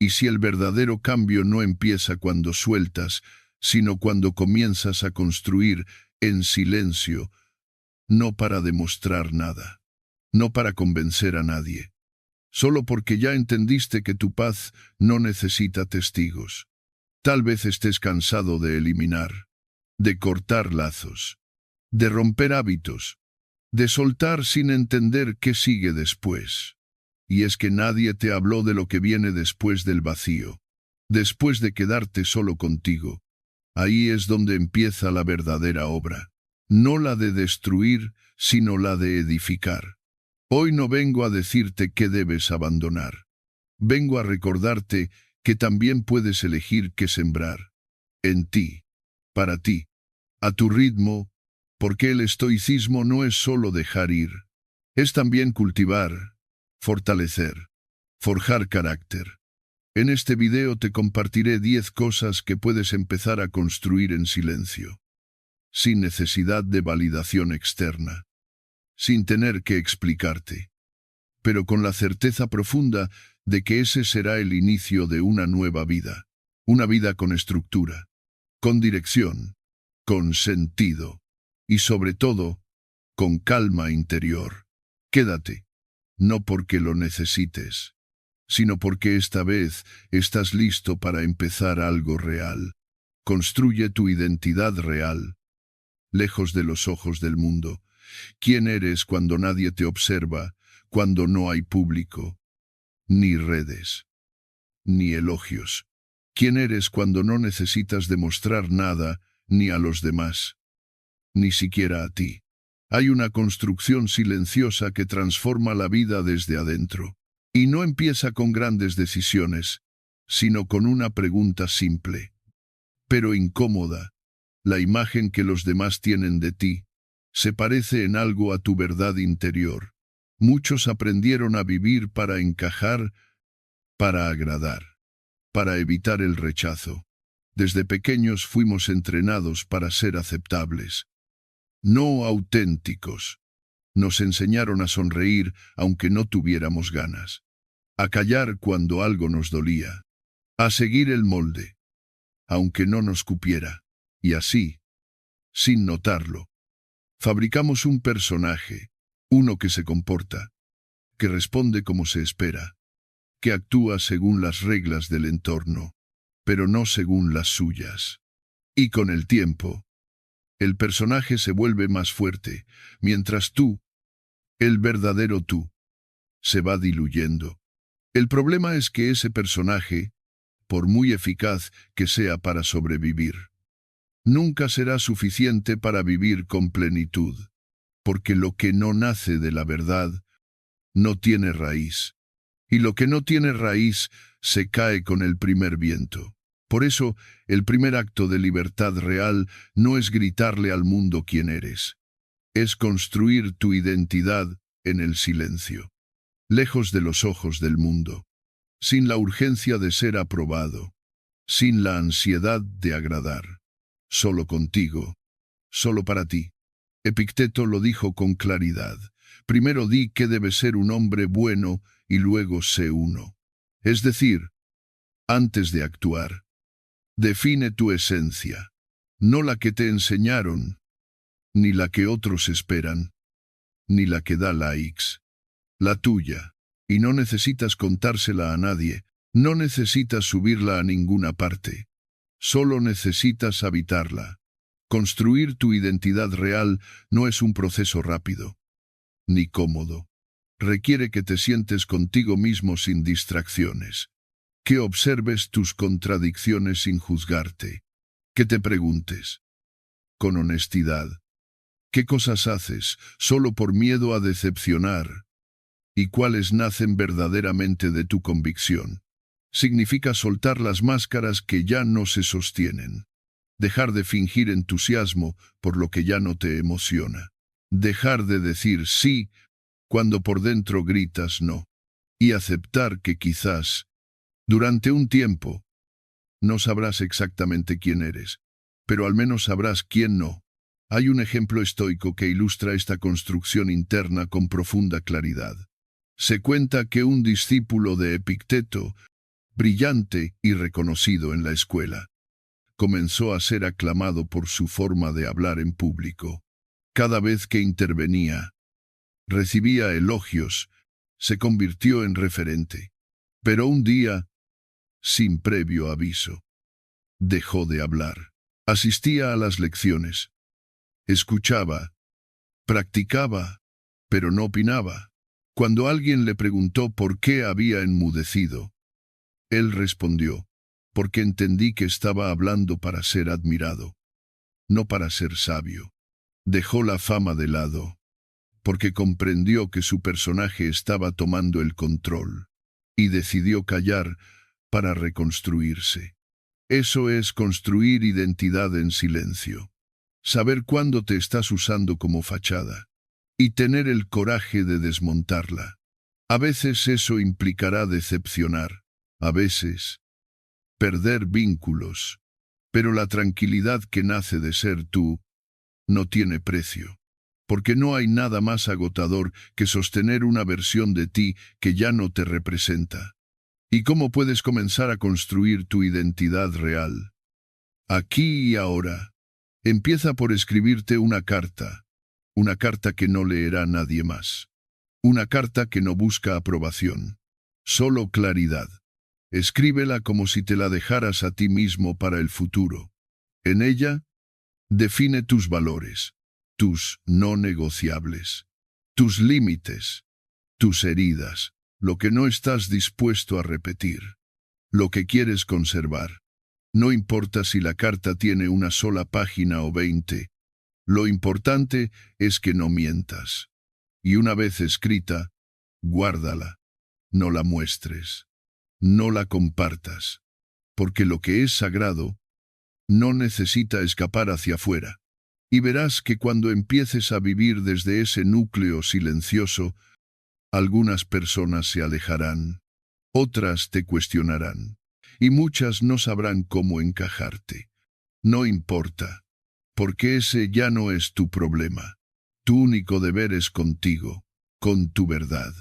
Y si el verdadero cambio no empieza cuando sueltas, sino cuando comienzas a construir en silencio, no para demostrar nada, no para convencer a nadie, solo porque ya entendiste que tu paz no necesita testigos. Tal vez estés cansado de eliminar, de cortar lazos, de romper hábitos, de soltar sin entender qué sigue después. Y es que nadie te habló de lo que viene después del vacío, después de quedarte solo contigo. Ahí es donde empieza la verdadera obra, no la de destruir, sino la de edificar. Hoy no vengo a decirte qué debes abandonar. Vengo a recordarte que también puedes elegir qué sembrar. En ti, para ti, a tu ritmo, porque el estoicismo no es solo dejar ir, es también cultivar, fortalecer, forjar carácter. En este video te compartiré 10 cosas que puedes empezar a construir en silencio, sin necesidad de validación externa, sin tener que explicarte, pero con la certeza profunda de que ese será el inicio de una vida con estructura, con dirección, con sentido y sobre todo, con calma interior. Quédate, no porque lo necesites, sino porque esta vez estás listo para empezar algo real. Construye tu identidad real, lejos de los ojos del mundo. ¿Quién eres cuando nadie te observa, cuando no hay público, ni redes, ni elogios? ¿Quién eres cuando no necesitas demostrar nada, ni a los demás, ni siquiera a ti? Hay una construcción silenciosa que transforma la vida desde adentro. Y no empieza con grandes decisiones, sino con una pregunta simple, pero incómoda. La imagen que los demás tienen de ti se parece en algo a tu verdad interior. Muchos aprendieron a vivir para encajar, para agradar, para evitar el rechazo. Desde pequeños fuimos entrenados para ser aceptables, no auténticos. Nos enseñaron a sonreír aunque no tuviéramos ganas, a callar cuando algo nos dolía, a seguir el molde, aunque no nos cupiera, y así, sin notarlo, fabricamos un personaje, uno que se comporta, que responde como se espera, que actúa según las reglas del entorno, pero no según las suyas. Y con el tiempo, el personaje se vuelve más fuerte, mientras tú, el verdadero tú, se va diluyendo. El problema es que ese personaje, por muy eficaz que sea para sobrevivir, nunca será suficiente para vivir con plenitud, porque lo que no nace de la verdad no tiene raíz, y lo que no tiene raíz se cae con el primer viento. Por eso, el primer acto de libertad real no es gritarle al mundo quién eres, es construir tu identidad en el silencio, lejos de los ojos del mundo, sin la urgencia de ser aprobado, sin la ansiedad de agradar, solo contigo, solo para ti. Epicteto lo dijo con claridad: primero di que debes ser un hombre bueno y luego sé uno. Es decir, antes de actuar, define tu esencia, no la que te enseñaron, ni la que otros esperan, ni la que da likes, la tuya. Y no necesitas contársela a nadie, no necesitas subirla a ninguna parte, solo necesitas habitarla. Construir tu identidad real no es un proceso rápido, ni cómodo. Requiere que te sientes contigo mismo sin distracciones, que observes tus contradicciones sin juzgarte, que te preguntes, con honestidad, ¿qué cosas haces solo por miedo a decepcionar? ¿Y cuáles nacen verdaderamente de tu convicción? Significa soltar las máscaras que ya no se sostienen. Dejar de fingir entusiasmo por lo que ya no te emociona. Dejar de decir sí cuando por dentro gritas no. Y aceptar que quizás, durante un tiempo, no sabrás exactamente quién eres, pero al menos sabrás quién no. Hay un ejemplo estoico que ilustra esta construcción interna con profunda claridad. Se cuenta que un discípulo de Epicteto brillante y reconocido en la escuela. Comenzó a ser aclamado por su forma de hablar en público. Cada vez que intervenía, recibía elogios, se convirtió en referente. Pero un día, sin previo aviso, dejó de hablar. Asistía a las lecciones, escuchaba, practicaba, pero no opinaba. Cuando alguien le preguntó por qué había enmudecido, él respondió: porque entendí que estaba hablando para ser admirado, no para ser sabio. Dejó la fama de lado, porque comprendió que su personaje estaba tomando el control, y decidió callar para reconstruirse. Eso es construir identidad en silencio. Saber cuándo te estás usando como fachada, y tener el coraje de desmontarla. A veces eso implicará decepcionar, a veces perder vínculos, pero la tranquilidad que nace de ser tú no tiene precio, porque no hay nada más agotador que sostener una versión de ti que ya no te representa. ¿Y cómo puedes comenzar a construir tu identidad real? Aquí y ahora. Empieza por escribirte una carta que no leerá nadie más. Una carta que no busca aprobación, solo claridad. Escríbela como si te la dejaras a ti mismo para el futuro. En ella, define tus valores, tus no negociables, tus límites, tus heridas, lo que no estás dispuesto a repetir, lo que quieres conservar. No importa si la carta tiene una sola página o 20, lo importante es que no mientas. Y una vez escrita, guárdala, no la muestres, no la compartas, porque lo que es sagrado no necesita escapar hacia afuera. Y verás que cuando empieces a vivir desde ese núcleo silencioso, algunas personas se alejarán, otras te cuestionarán, y muchas no sabrán cómo encajarte. No importa, porque ese ya no es tu problema. Tu único deber es contigo, con tu verdad,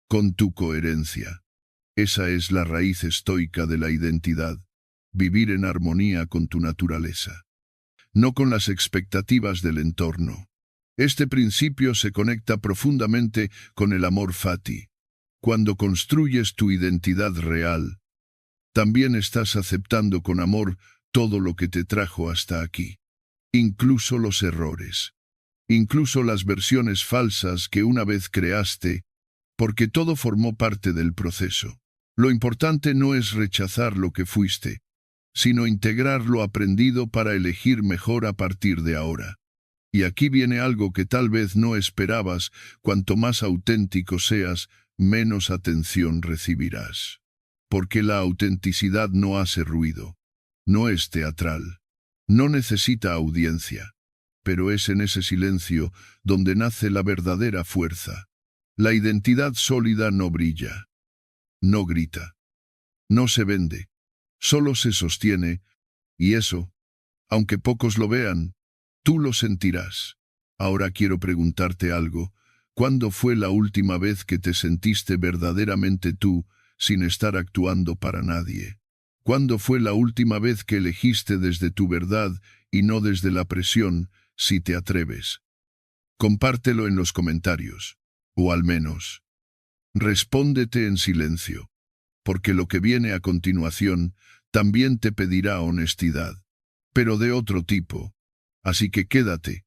con tu coherencia. Esa es la raíz estoica de la identidad, vivir en armonía con tu naturaleza, no con las expectativas del entorno. Este principio se conecta profundamente con el amor fati. Cuando construyes tu identidad real, también estás aceptando con amor todo lo que te trajo hasta aquí, incluso los errores, incluso las versiones falsas que una vez creaste, porque todo formó parte del proceso. Lo importante no es rechazar lo que fuiste, sino integrar lo aprendido para elegir mejor a partir de ahora. Y aquí viene algo que tal vez no esperabas: cuanto más auténtico seas, menos atención recibirás. Porque la autenticidad no hace ruido, no es teatral, no necesita audiencia, pero es en ese silencio donde nace la verdadera fuerza. La identidad sólida no brilla, no grita, no se vende, solo se sostiene, y eso, aunque pocos lo vean, tú lo sentirás. Ahora quiero preguntarte algo. ¿Cuándo fue la última vez que te sentiste verdaderamente tú, sin estar actuando para nadie? ¿Cuándo fue la última vez que elegiste desde tu verdad y no desde la presión, si te atreves? Compártelo en los comentarios, o al menos, respóndete en silencio, porque lo que viene a continuación también te pedirá honestidad, pero de otro tipo. Así que quédate,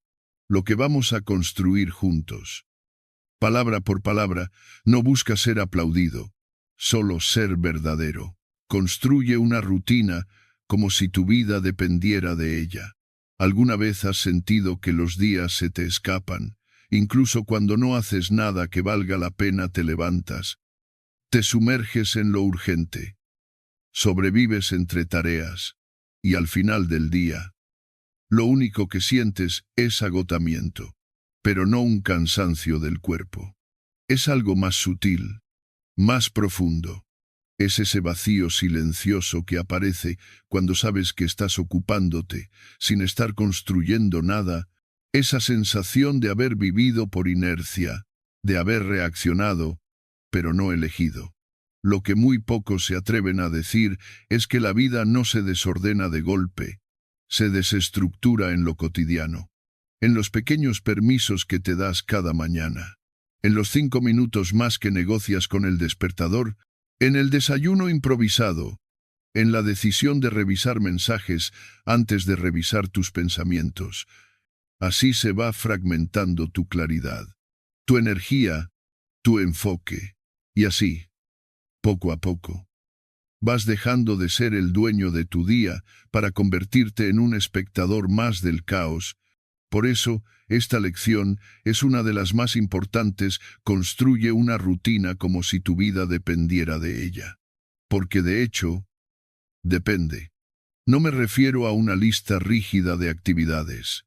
lo que vamos a construir juntos. Palabra por palabra, no busca ser aplaudido, solo ser verdadero. Construye una rutina como si tu vida dependiera de ella. ¿Alguna vez has sentido que los días se te escapan? Incluso cuando no haces nada que valga la pena te levantas. Te sumerges en lo urgente. Sobrevives entre tareas. Y al final del día, lo único que sientes es agotamiento, pero no un cansancio del cuerpo. Es algo más sutil, más profundo. Es ese vacío silencioso que aparece cuando sabes que estás ocupándote, sin estar construyendo nada, esa sensación de haber vivido por inercia, de haber reaccionado, pero no elegido. Lo que muy pocos se atreven a decir es que la vida no se desordena de golpe, se desestructura en lo cotidiano, en los pequeños permisos que te das cada mañana, en los 5 minutos más que negocias con el despertador, en el desayuno improvisado, en la decisión de revisar mensajes antes de revisar tus pensamientos. Así se va fragmentando tu claridad, tu energía, tu enfoque, y así, poco a poco, vas dejando de ser el dueño de tu día para convertirte en un espectador más del caos. Por eso, esta lección es una de las más importantes. Construye una rutina como si tu vida dependiera de ella. Porque de hecho, depende. No me refiero a una lista rígida de actividades.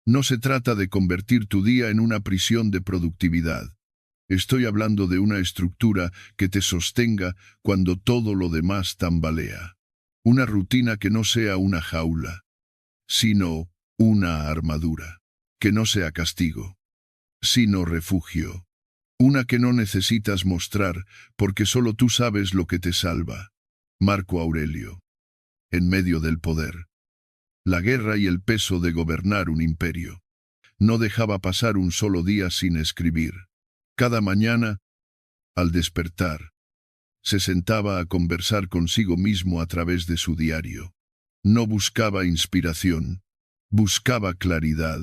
No se trata de convertir tu día en una prisión de productividad. Estoy hablando de una estructura que te sostenga cuando todo lo demás tambalea. Una rutina que no sea una jaula, sino una armadura. Que no sea castigo, sino refugio. Una que no necesitas mostrar porque solo tú sabes lo que te salva. Marco Aurelio. En medio del poder, la guerra y el peso de gobernar un imperio, no dejaba pasar un solo día sin escribir. Cada mañana, al despertar, se sentaba a conversar consigo mismo a través de su diario. No buscaba inspiración, buscaba claridad.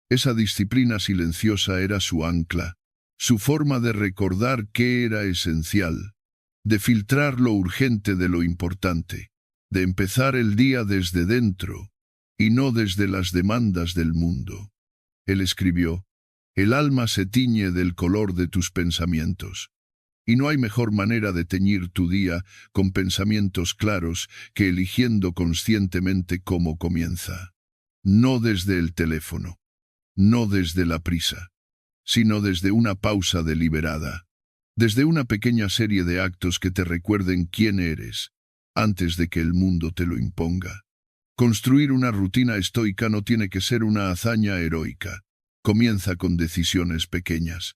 Esa disciplina silenciosa era su ancla, su forma de recordar qué era esencial, de filtrar lo urgente de lo importante, de empezar el día desde dentro y no desde las demandas del mundo. Él escribió: el alma se tiñe del color de tus pensamientos. Y no hay mejor manera de teñir tu día con pensamientos claros que eligiendo conscientemente cómo comienza. No desde el teléfono, no desde la prisa, sino desde una pausa deliberada, desde una pequeña serie de actos que te recuerden quién eres, antes de que el mundo te lo imponga. Construir una rutina estoica no tiene que ser una hazaña heroica. Comienza con decisiones pequeñas,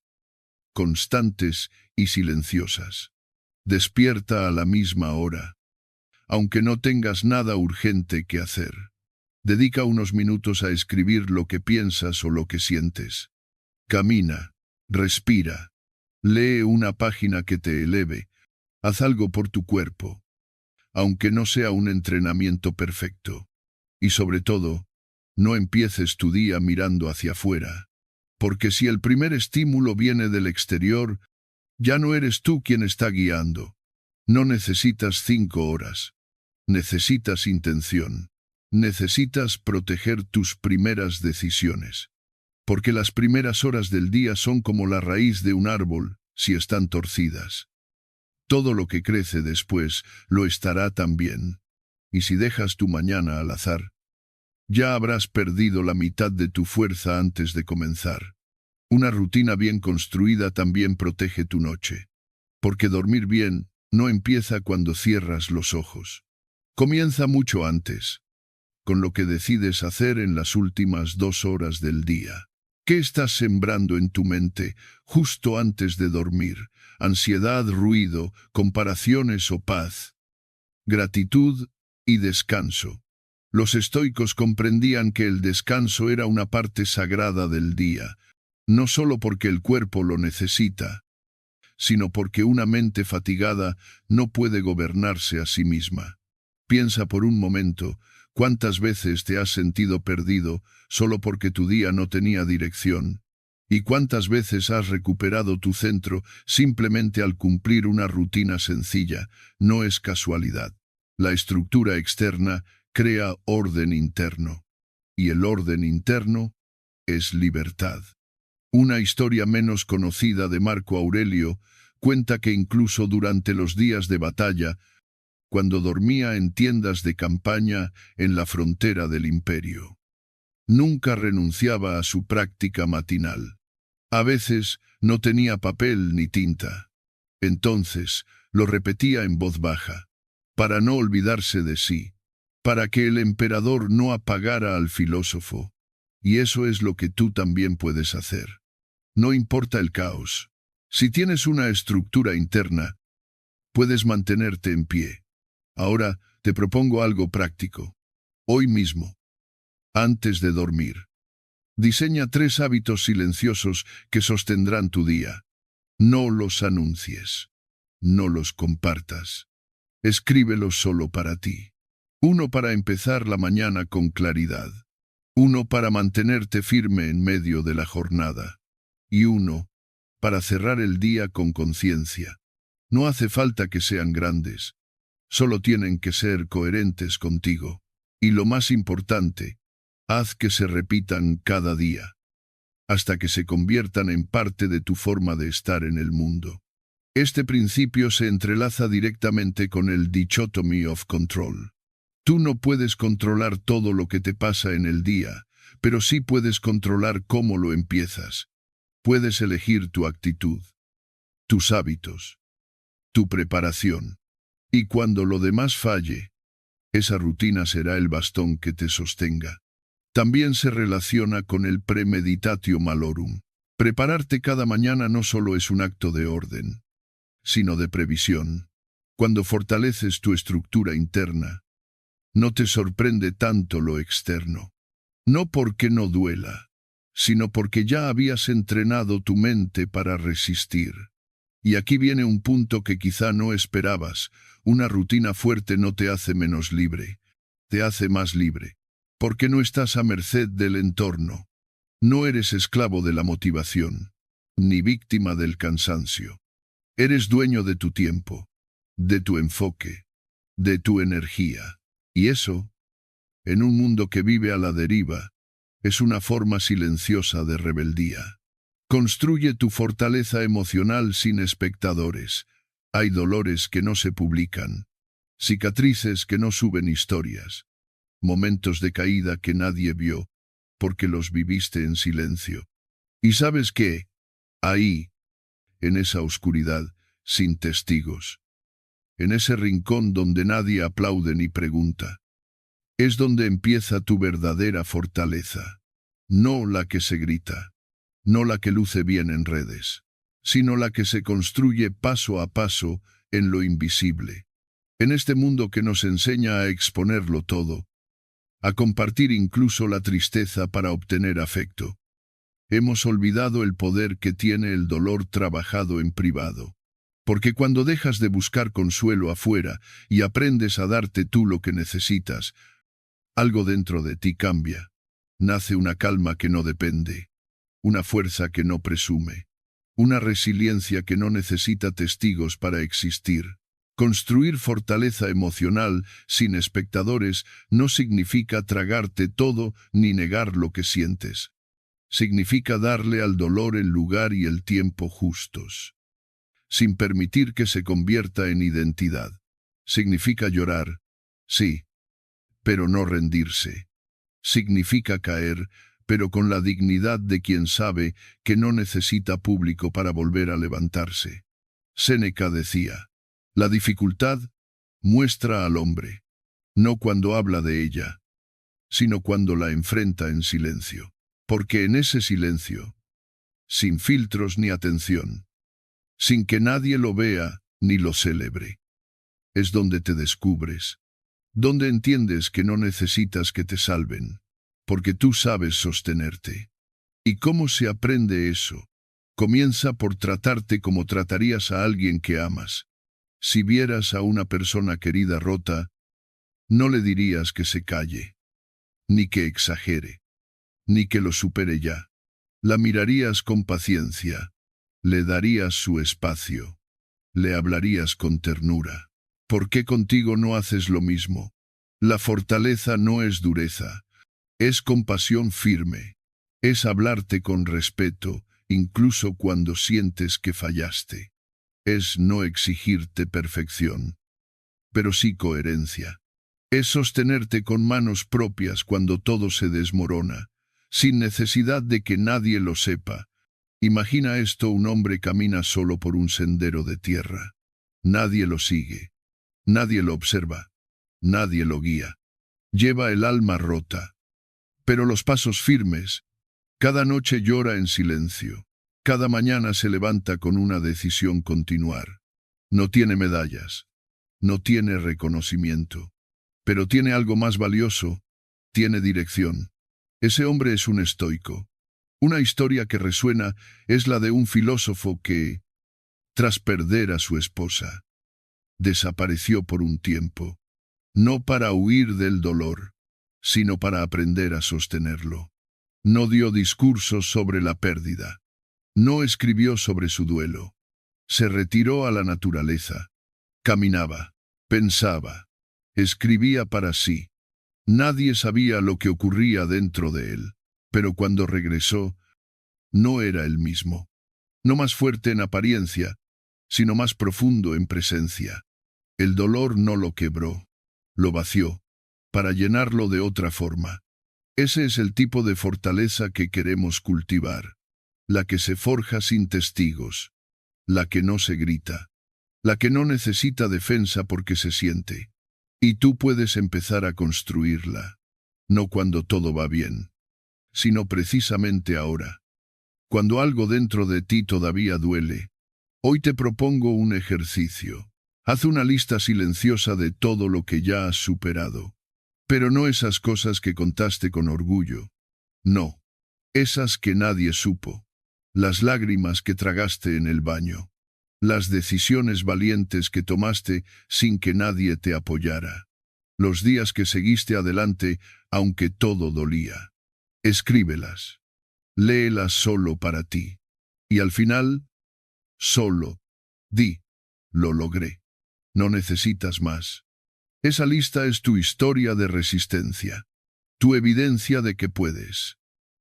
constantes y silenciosas. Despierta a la misma hora, aunque no tengas nada urgente que hacer. Dedica unos minutos a escribir lo que piensas o lo que sientes. Camina, respira, lee una página que te eleve, haz algo por tu cuerpo, aunque no sea un entrenamiento perfecto. Y sobre todo, no empieces tu día mirando hacia afuera, porque si el primer estímulo viene del exterior, ya no eres tú quien está guiando. No necesitas 5 horas. Necesitas intención. Necesitas proteger tus primeras decisiones. Porque las primeras horas del día son como la raíz de un árbol, si están torcidas. Todo lo que crece después lo estará también. Y si dejas tu mañana al azar, ya habrás perdido la mitad de tu fuerza antes de comenzar. Una rutina bien construida también protege tu noche. Porque dormir bien no empieza cuando cierras los ojos. Comienza mucho antes, con lo que decides hacer en las últimas 2 horas del día. ¿Qué estás sembrando en tu mente justo antes de dormir? Ansiedad, ruido, comparaciones o paz. Gratitud y descanso. Los estoicos comprendían que el descanso era una parte sagrada del día, no solo porque el cuerpo lo necesita, sino porque una mente fatigada no puede gobernarse a sí misma. Piensa por un momento cuántas veces te has sentido perdido solo porque tu día no tenía dirección, y cuántas veces has recuperado tu centro simplemente al cumplir una rutina sencilla. No es casualidad. La estructura externa crea orden interno, y el orden interno es libertad. Una historia menos conocida de Marco Aurelio cuenta que incluso durante los días de batalla, cuando dormía en tiendas de campaña en la frontera del imperio, nunca renunciaba a su práctica matinal. A veces no tenía papel ni tinta. Entonces lo repetía en voz baja, para no olvidarse de sí, para que el emperador no apagara al filósofo. Y eso es lo que tú también puedes hacer. No importa el caos. Si tienes una estructura interna, puedes mantenerte en pie. Ahora te propongo algo práctico. Hoy mismo, antes de dormir, diseña 3 hábitos silenciosos que sostendrán tu día. No los anuncies. No los compartas. Escríbelos solo para ti. 1 para empezar la mañana con claridad. 1 para mantenerte firme en medio de la jornada. Y 1 para cerrar el día con conciencia. No hace falta que sean grandes. Solo tienen que ser coherentes contigo. Y lo más importante, haz que se repitan cada día, hasta que se conviertan en parte de tu forma de estar en el mundo. Este principio se entrelaza directamente con el dichotomy of control. Tú no puedes controlar todo lo que te pasa en el día, pero sí puedes controlar cómo lo empiezas. Puedes elegir tu actitud, tus hábitos, tu preparación. Y cuando lo demás falle, esa rutina será el bastón que te sostenga. También se relaciona con el premeditatio malorum. Prepararte cada mañana no solo es un acto de orden, sino de previsión. Cuando fortaleces tu estructura interna, no te sorprende tanto lo externo. No porque no duela, sino porque ya habías entrenado tu mente para resistir. Y aquí viene un punto que quizá no esperabas. Una rutina fuerte no te hace menos libre, te hace más libre. Porque no estás a merced del entorno. No eres esclavo de la motivación, ni víctima del cansancio. Eres dueño de tu tiempo, de tu enfoque, de tu energía. Y eso, en un mundo que vive a la deriva, es una forma silenciosa de rebeldía. Construye tu fortaleza emocional sin espectadores. Hay dolores que no se publican, cicatrices que no suben historias, momentos de caída que nadie vio, porque los viviste en silencio. ¿Y sabes qué? Ahí, en esa oscuridad, sin testigos, en ese rincón donde nadie aplaude ni pregunta, es donde empieza tu verdadera fortaleza. No la que se grita, no la que luce bien en redes, sino la que se construye paso a paso en lo invisible. En este mundo que nos enseña a exponerlo todo, a compartir incluso la tristeza para obtener afecto, hemos olvidado el poder que tiene el dolor trabajado en privado. Porque cuando dejas de buscar consuelo afuera y aprendes a darte tú lo que necesitas, algo dentro de ti cambia. Nace una calma que no depende, una fuerza que no presume, una resiliencia que no necesita testigos para existir. Construir fortaleza emocional sin espectadores no significa tragarte todo ni negar lo que sientes. Significa darle al dolor el lugar y el tiempo justos, sin permitir que se convierta en identidad. Significa llorar, sí, pero no rendirse. Significa caer, pero con la dignidad de quien sabe que no necesita público para volver a levantarse. Séneca decía, la dificultad muestra al hombre, no cuando habla de ella, sino cuando la enfrenta en silencio. Porque en ese silencio, sin filtros ni atención, sin que nadie lo vea ni lo celebre, es donde te descubres, donde entiendes que no necesitas que te salven, porque tú sabes sostenerte. ¿Y cómo se aprende eso? Comienza por tratarte como tratarías a alguien que amas. Si vieras a una persona querida rota, no le dirías que se calle, ni que exagere, ni que lo supere ya. La mirarías con paciencia, le darías su espacio, le hablarías con ternura. ¿Por qué contigo no haces lo mismo? La fortaleza no es dureza, es compasión firme, es hablarte con respeto, incluso cuando sientes que fallaste. Es no exigirte perfección, pero sí coherencia. Es sostenerte con manos propias cuando todo se desmorona, sin necesidad de que nadie lo sepa. Imagina esto: un hombre camina solo por un sendero de tierra. Nadie lo sigue, nadie lo observa, nadie lo guía. Lleva el alma rota, pero los pasos firmes. Cada noche llora en silencio, cada mañana se levanta con una decisión: continuar. No tiene medallas, no tiene reconocimiento, pero tiene algo más valioso, tiene dirección. Ese hombre es un estoico. Una historia que resuena es la de un filósofo que, tras perder a su esposa, desapareció por un tiempo, no para huir del dolor, sino para aprender a sostenerlo. No dio discursos sobre la pérdida, no escribió sobre su duelo. Se retiró a la naturaleza, caminaba, pensaba, escribía para sí. Nadie sabía lo que ocurría dentro de él, pero cuando regresó, no era el mismo. No más fuerte en apariencia, sino más profundo en presencia. El dolor no lo quebró, lo vació, para llenarlo de otra forma. Ese es el tipo de fortaleza que queremos cultivar, la que se forja sin testigos, la que no se grita, la que no necesita defensa porque se siente. Y tú puedes empezar a construirla, no cuando todo va bien, sino precisamente ahora, cuando algo dentro de ti todavía duele. Hoy te propongo un ejercicio. Haz una lista silenciosa de todo lo que ya has superado. Pero no esas cosas que contaste con orgullo. No. Esas que nadie supo. Las lágrimas que tragaste en el baño. Las decisiones valientes que tomaste sin que nadie te apoyara. Los días que seguiste adelante, aunque todo dolía. Escríbelas. Léelas solo para ti. Y al final, solo, di, lo logré. No necesitas más. Esa lista es tu historia de resistencia, tu evidencia de que puedes,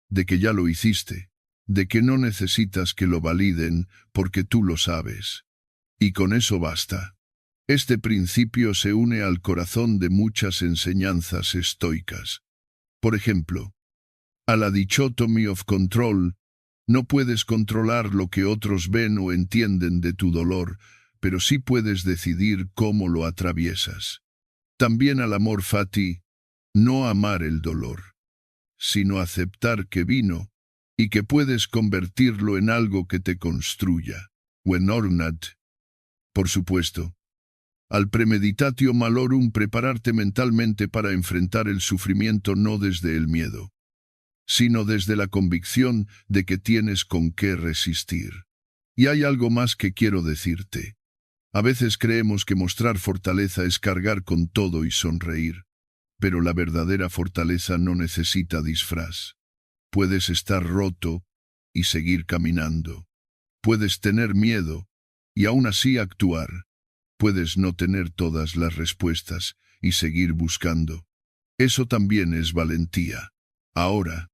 de que ya lo hiciste, de que no necesitas que lo validen porque tú lo sabes. Y con eso basta. Este principio se une al corazón de muchas enseñanzas estoicas. Por ejemplo, a la dichotomy of control, no puedes controlar lo que otros ven o entienden de tu dolor, pero sí puedes decidir cómo lo atraviesas. También al amor fati, no amar el dolor, sino aceptar que vino y que puedes convertirlo en algo que te construya. Wenornat, por supuesto. Al premeditatio malorum, prepararte mentalmente para enfrentar el sufrimiento no desde el miedo, sino desde la convicción de que tienes con qué resistir. Y hay algo más que quiero decirte. A veces creemos que mostrar fortaleza es cargar con todo y sonreír, pero la verdadera fortaleza no necesita disfraz. Puedes estar roto y seguir caminando. Puedes tener miedo y aún así actuar. Puedes no tener todas las respuestas y seguir buscando. Eso también es valentía. Ahora,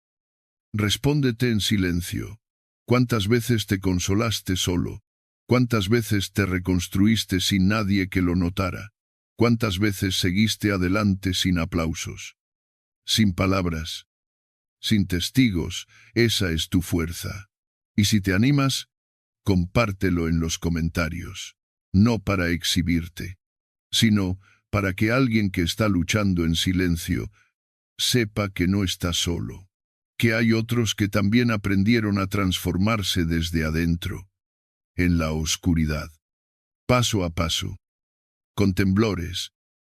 respóndete en silencio. ¿Cuántas veces te consolaste solo? ¿Cuántas veces te reconstruiste sin nadie que lo notara? ¿Cuántas veces seguiste adelante sin aplausos? Sin palabras, sin testigos, esa es tu fuerza. Y si te animas, compártelo en los comentarios. No para exhibirte, sino para que alguien que está luchando en silencio sepa que no está solo, que hay otros que también aprendieron a transformarse desde adentro, en la oscuridad, paso a paso, con temblores,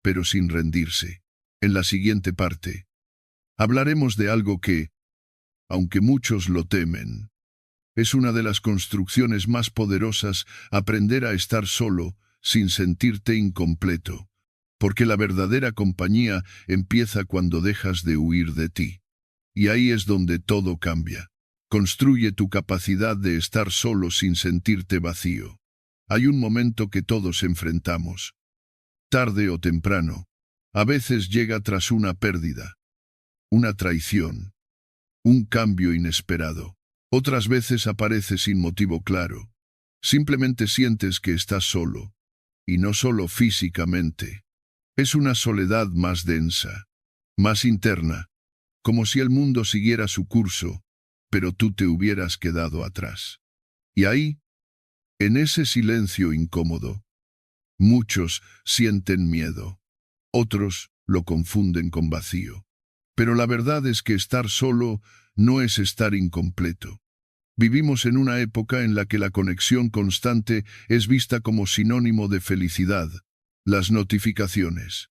pero sin rendirse. En la siguiente parte, hablaremos de algo que, aunque muchos lo temen, es una de las construcciones más poderosas: aprender a estar solo, sin sentirte incompleto, porque la verdadera compañía empieza cuando dejas de huir de ti. Y ahí es donde todo cambia. Construye tu capacidad de estar solo sin sentirte vacío. Hay un momento que todos enfrentamos. Tarde o temprano. A veces llega tras una pérdida, una traición, un cambio inesperado. Otras veces aparece sin motivo claro. Simplemente sientes que estás solo. Y no solo físicamente. Es una soledad más densa, más interna, como si el mundo siguiera su curso, pero tú te hubieras quedado atrás. Y ahí, en ese silencio incómodo, muchos sienten miedo. Otros lo confunden con vacío. Pero la verdad es que estar solo no es estar incompleto. Vivimos en una época en la que la conexión constante es vista como sinónimo de felicidad. Las notificaciones,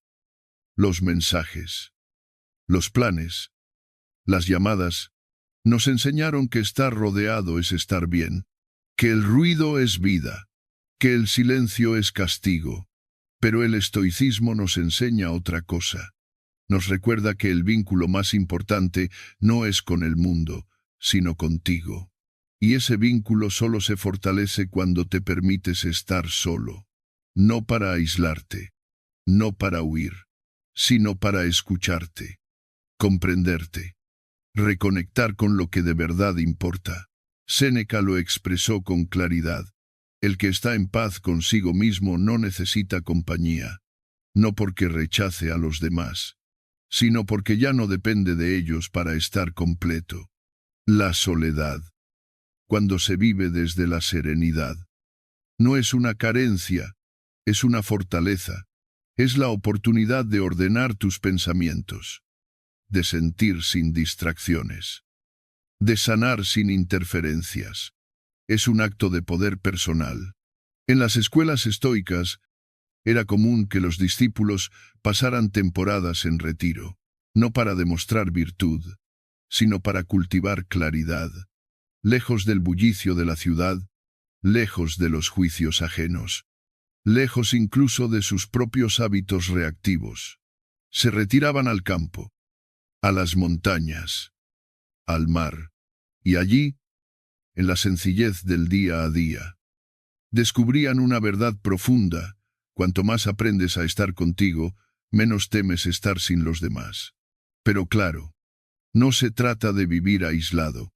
los mensajes, los planes, las llamadas, nos enseñaron que estar rodeado es estar bien, que el ruido es vida, que el silencio es castigo. Pero el estoicismo nos enseña otra cosa. Nos recuerda que el vínculo más importante no es con el mundo, sino contigo. Y ese vínculo solo se fortalece cuando te permites estar solo. No para aislarte, no para huir, sino para escucharte, comprenderte, reconectar con lo que de verdad importa. Séneca lo expresó con claridad. El que está en paz consigo mismo no necesita compañía, no porque rechace a los demás, sino porque ya no depende de ellos para estar completo. La soledad, cuando se vive desde la serenidad, no es una carencia, es una fortaleza, es la oportunidad de ordenar tus pensamientos, de sentir sin distracciones, de sanar sin interferencias. Es un acto de poder personal. En las escuelas estoicas, era común que los discípulos pasaran temporadas en retiro, no para demostrar virtud, sino para cultivar claridad, lejos del bullicio de la ciudad, lejos de los juicios ajenos, lejos incluso de sus propios hábitos reactivos. Se retiraban al campo, a las montañas, al mar, y allí, en la sencillez del día a día, descubrían una verdad profunda. Cuanto más aprendes a estar contigo, menos temes estar sin los demás. Pero claro, no se trata de vivir aislado.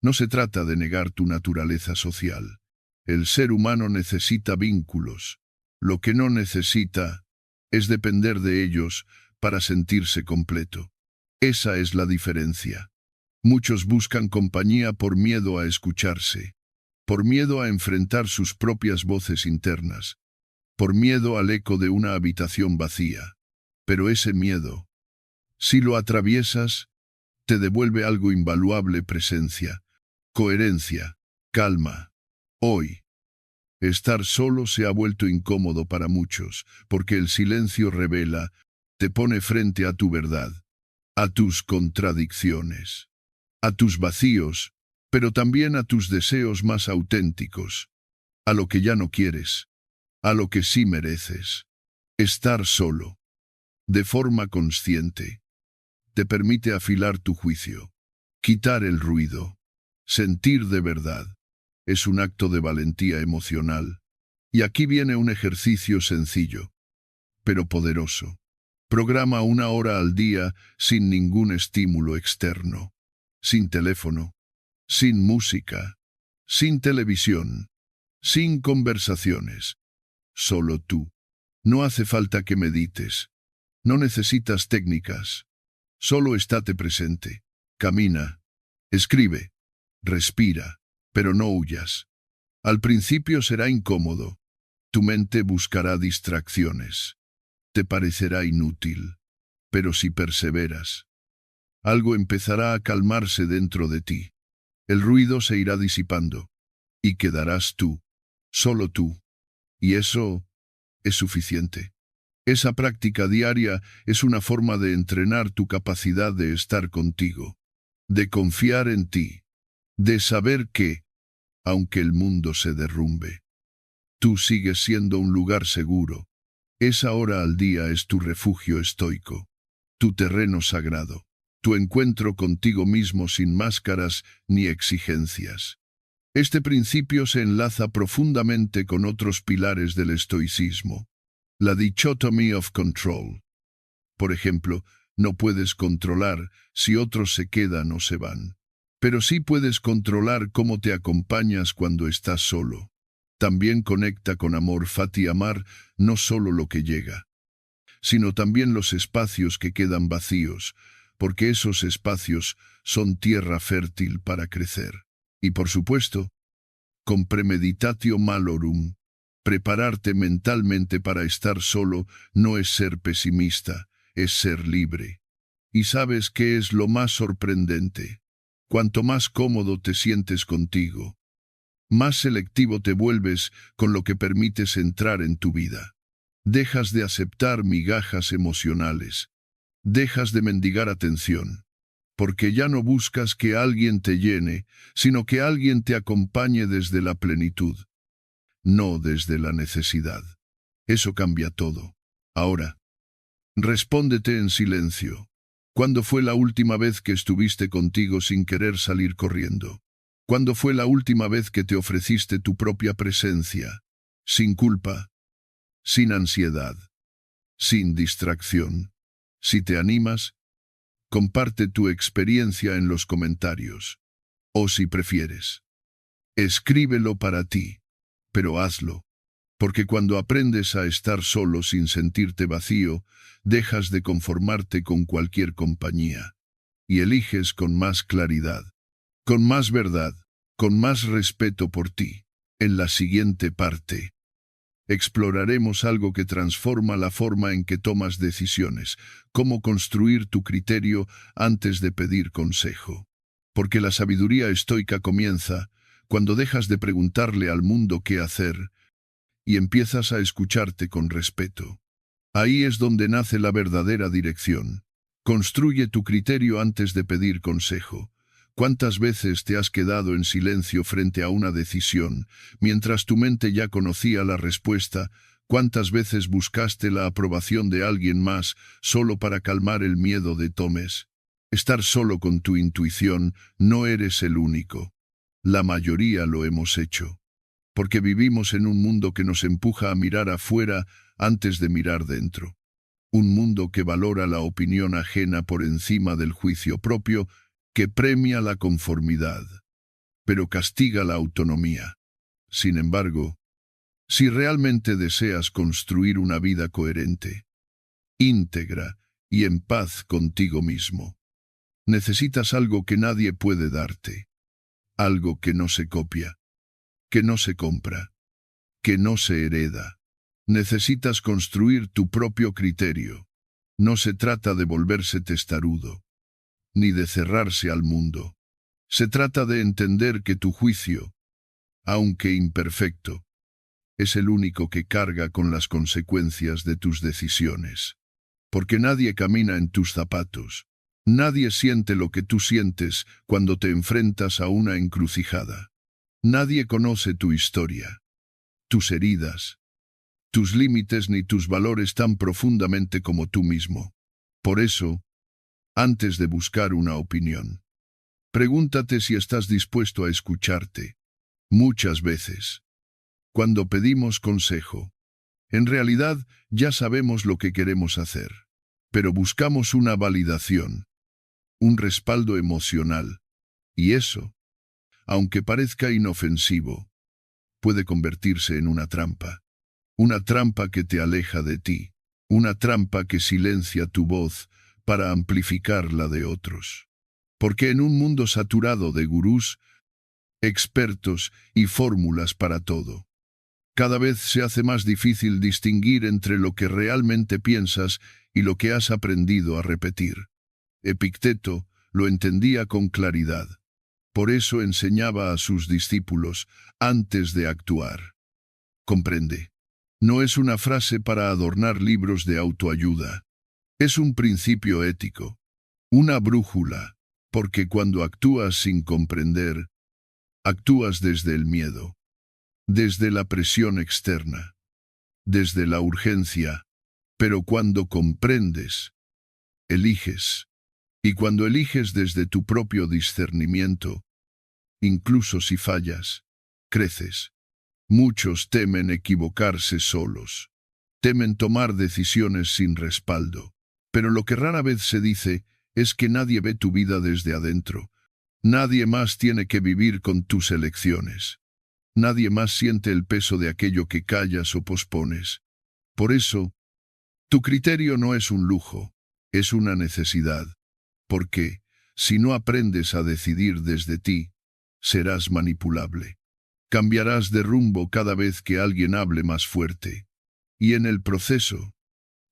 No se trata de negar tu naturaleza social. El ser humano necesita vínculos. Lo que no necesita es depender de ellos para sentirse completo. Esa es la diferencia. Muchos buscan compañía por miedo a escucharse, por miedo a enfrentar sus propias voces internas, por miedo al eco de una habitación vacía. Pero ese miedo, si lo atraviesas, te devuelve algo invaluable: presencia, coherencia, calma. Hoy, estar solo se ha vuelto incómodo para muchos, porque el silencio revela, te pone frente a tu verdad, a tus contradicciones, a tus vacíos, pero también a tus deseos más auténticos, a lo que ya no quieres, a lo que sí mereces. Estar solo, de forma consciente, te permite afilar tu juicio, quitar el ruido, sentir de verdad. Es un acto de valentía emocional. Y aquí viene un ejercicio sencillo, pero poderoso. Programa 1 hora al día sin ningún estímulo externo, sin teléfono, sin música, sin televisión, sin conversaciones. Solo tú. No hace falta que medites. No necesitas técnicas. Solo estate presente. Camina. Escribe. Respira. Pero no huyas. Al principio será incómodo. Tu mente buscará distracciones. Te parecerá inútil. Pero si perseveras, algo empezará a calmarse dentro de ti. El ruido se irá disipando. Y quedarás tú. Solo tú. Y eso es suficiente. Esa práctica diaria es una forma de entrenar tu capacidad de estar contigo, de confiar en ti, de saber que, aunque el mundo se derrumbe, tú sigues siendo un lugar seguro. Esa hora al día es tu refugio estoico, tu terreno sagrado, tu encuentro contigo mismo sin máscaras ni exigencias. Este principio se enlaza profundamente con otros pilares del estoicismo. La dichotomy of control. Por ejemplo, no puedes controlar si otros se quedan o se van. Pero sí puedes controlar cómo te acompañas cuando estás solo. También conecta con amor. Fati: amar no solo lo que llega, sino también los espacios que quedan vacíos, porque esos espacios son tierra fértil para crecer. Y por supuesto, con premeditatio malorum, prepararte mentalmente para estar solo no es ser pesimista, es ser libre. ¿Y sabes qué es lo más sorprendente? Cuanto más cómodo te sientes contigo, más selectivo te vuelves con lo que permites entrar en tu vida. Dejas de aceptar migajas emocionales. Dejas de mendigar atención. Porque ya no buscas que alguien te llene, sino que alguien te acompañe desde la plenitud, no desde la necesidad. Eso cambia todo. Ahora, respóndete en silencio. ¿Cuándo fue la última vez que estuviste contigo sin querer salir corriendo? ¿Cuándo fue la última vez que te ofreciste tu propia presencia, sin culpa, sin ansiedad, sin distracción? Si te animas, comparte tu experiencia en los comentarios. O si prefieres, escríbelo para ti, pero hazlo. Porque cuando aprendes a estar solo sin sentirte vacío, dejas de conformarte con cualquier compañía. Y eliges con más claridad, con más verdad, con más respeto por ti. En la siguiente parte, exploraremos algo que transforma la forma en que tomas decisiones, cómo construir tu criterio antes de pedir consejo. Porque la sabiduría estoica comienza cuando dejas de preguntarle al mundo qué hacer y empiezas a escucharte con respeto. Ahí es donde nace la verdadera dirección. Construye tu criterio antes de pedir consejo. ¿Cuántas veces te has quedado en silencio frente a una decisión, mientras tu mente ya conocía la respuesta? ¿Cuántas veces buscaste la aprobación de alguien más solo para calmar el miedo de tomes? Estar solo con tu intuición, no eres el único. La mayoría lo hemos hecho. Porque vivimos en un mundo que nos empuja a mirar afuera antes de mirar dentro. Un mundo que valora la opinión ajena por encima del juicio propio, que premia la conformidad, pero castiga la autonomía. Sin embargo, si realmente deseas construir una vida coherente, íntegra y en paz contigo mismo, necesitas algo que nadie puede darte, algo que no se copia, que no se compra, que no se hereda. Necesitas construir tu propio criterio. No se trata de volverse testarudo, ni de cerrarse al mundo. Se trata de entender que tu juicio, aunque imperfecto, es el único que carga con las consecuencias de tus decisiones. Porque nadie camina en tus zapatos. Nadie siente lo que tú sientes cuando te enfrentas a una encrucijada. Nadie conoce tu historia, tus heridas, tus límites ni tus valores tan profundamente como tú mismo. Por eso, antes de buscar una opinión, pregúntate si estás dispuesto a escucharte. Muchas veces, cuando pedimos consejo, en realidad ya sabemos lo que queremos hacer, pero buscamos una validación, un respaldo emocional, y eso, aunque parezca inofensivo, puede convertirse en una trampa que te aleja de ti, una trampa que silencia tu voz para amplificar la de otros. Porque en un mundo saturado de gurús, expertos y fórmulas para todo, cada vez se hace más difícil distinguir entre lo que realmente piensas y lo que has aprendido a repetir. Epicteto lo entendía con claridad. Por eso enseñaba a sus discípulos antes de actuar. Comprende. No es una frase para adornar libros de autoayuda. Es un principio ético, una brújula, porque cuando actúas sin comprender, actúas desde el miedo, desde la presión externa, desde la urgencia, pero cuando comprendes, eliges. Y cuando eliges desde tu propio discernimiento, incluso si fallas, creces. Muchos temen equivocarse solos, temen tomar decisiones sin respaldo, pero lo que rara vez se dice es que nadie ve tu vida desde adentro. Nadie más tiene que vivir con tus elecciones. Nadie más siente el peso de aquello que callas o pospones. Por eso, tu criterio no es un lujo, es una necesidad. Porque, si no aprendes a decidir desde ti, serás manipulable. Cambiarás de rumbo cada vez que alguien hable más fuerte. Y en el proceso,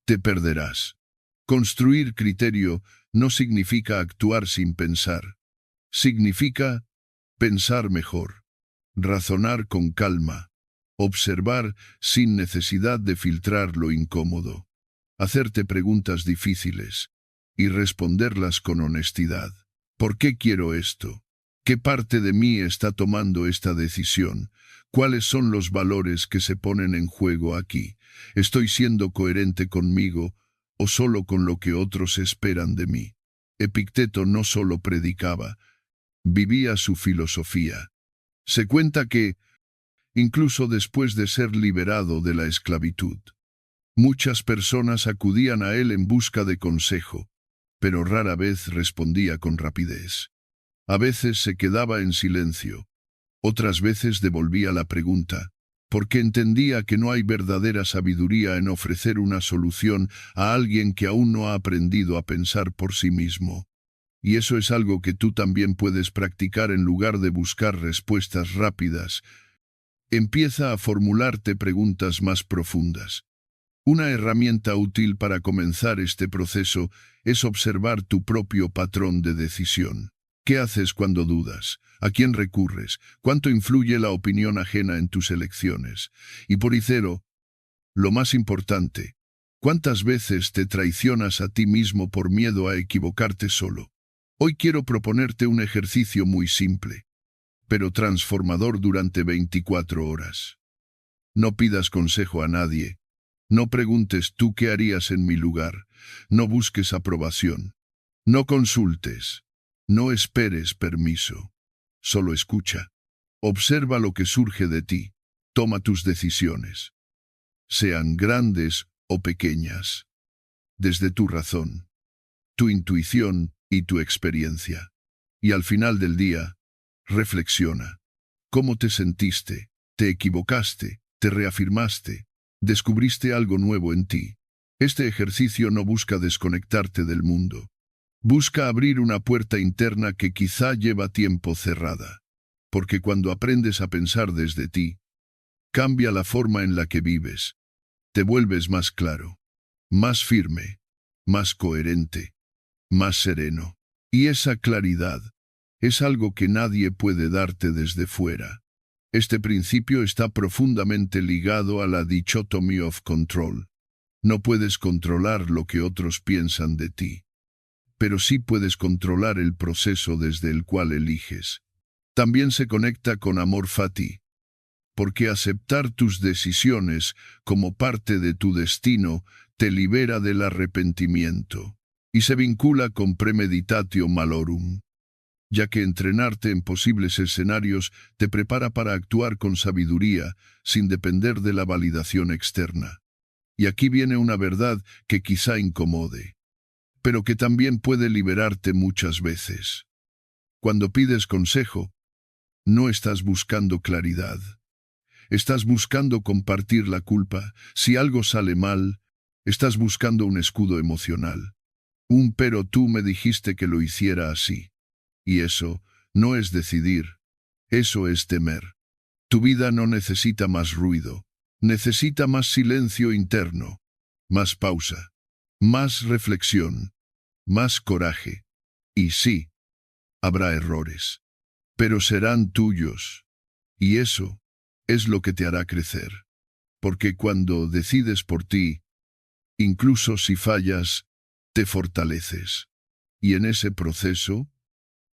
te perderás. Construir criterio no significa actuar sin pensar. Significa pensar mejor, razonar con calma, observar sin necesidad de filtrar lo incómodo, hacerte preguntas difíciles y responderlas con honestidad. ¿Por qué quiero esto? ¿Qué parte de mí está tomando esta decisión? ¿Cuáles son los valores que se ponen en juego aquí? ¿Estoy siendo coherente conmigo o solo con lo que otros esperan de mí? Epicteto no solo predicaba, vivía su filosofía. Se cuenta que, incluso después de ser liberado de la esclavitud, muchas personas acudían a él en busca de consejo, pero rara vez respondía con rapidez. A veces se quedaba en silencio, otras veces devolvía la pregunta, porque entendía que no hay verdadera sabiduría en ofrecer una solución a alguien que aún no ha aprendido a pensar por sí mismo. Y eso es algo que tú también puedes practicar en lugar de buscar respuestas rápidas. Empieza a formularte preguntas más profundas. Una herramienta útil para comenzar este proceso es observar tu propio patrón de decisión. ¿Qué haces cuando dudas? ¿A quién recurres? ¿Cuánto influye la opinión ajena en tus elecciones? Y por tercero, lo más importante, ¿cuántas veces te traicionas a ti mismo por miedo a equivocarte solo? Hoy quiero proponerte un ejercicio muy simple, pero transformador durante 24 horas. No pidas consejo a nadie. No preguntes tú qué harías en mi lugar. No busques aprobación. No consultes. No esperes permiso. Solo escucha. Observa lo que surge de ti. Toma tus decisiones, sean grandes o pequeñas, desde tu razón, tu intuición y tu experiencia. Y al final del día, reflexiona. ¿Cómo te sentiste? ¿Te equivocaste? ¿Te reafirmaste? ¿Descubriste algo nuevo en ti? Este ejercicio no busca desconectarte del mundo. Busca abrir una puerta interna que quizá lleva tiempo cerrada. Porque cuando aprendes a pensar desde ti, cambia la forma en la que vives. Te vuelves más claro, más firme, más coherente, más sereno. Y esa claridad es algo que nadie puede darte desde fuera. Este principio está profundamente ligado a la dichotomy of control. No puedes controlar lo que otros piensan de ti, pero sí puedes controlar el proceso desde el cual eliges. También se conecta con amor fati, porque aceptar tus decisiones como parte de tu destino te libera del arrepentimiento, y se vincula con premeditatio malorum, ya que entrenarte en posibles escenarios te prepara para actuar con sabiduría, sin depender de la validación externa. Y aquí viene una verdad que quizá incomode, pero que también puede liberarte muchas veces. Cuando pides consejo, no estás buscando claridad. Estás buscando compartir la culpa. Si algo sale mal, estás buscando un escudo emocional. Pero tú me dijiste que lo hiciera así. Y eso no es decidir, eso es temer. Tu vida no necesita más ruido, necesita más silencio interno, más pausa, más reflexión, más coraje. Y sí, habrá errores, pero serán tuyos. Y eso es lo que te hará crecer. Porque cuando decides por ti, incluso si fallas, te fortaleces. Y en ese proceso,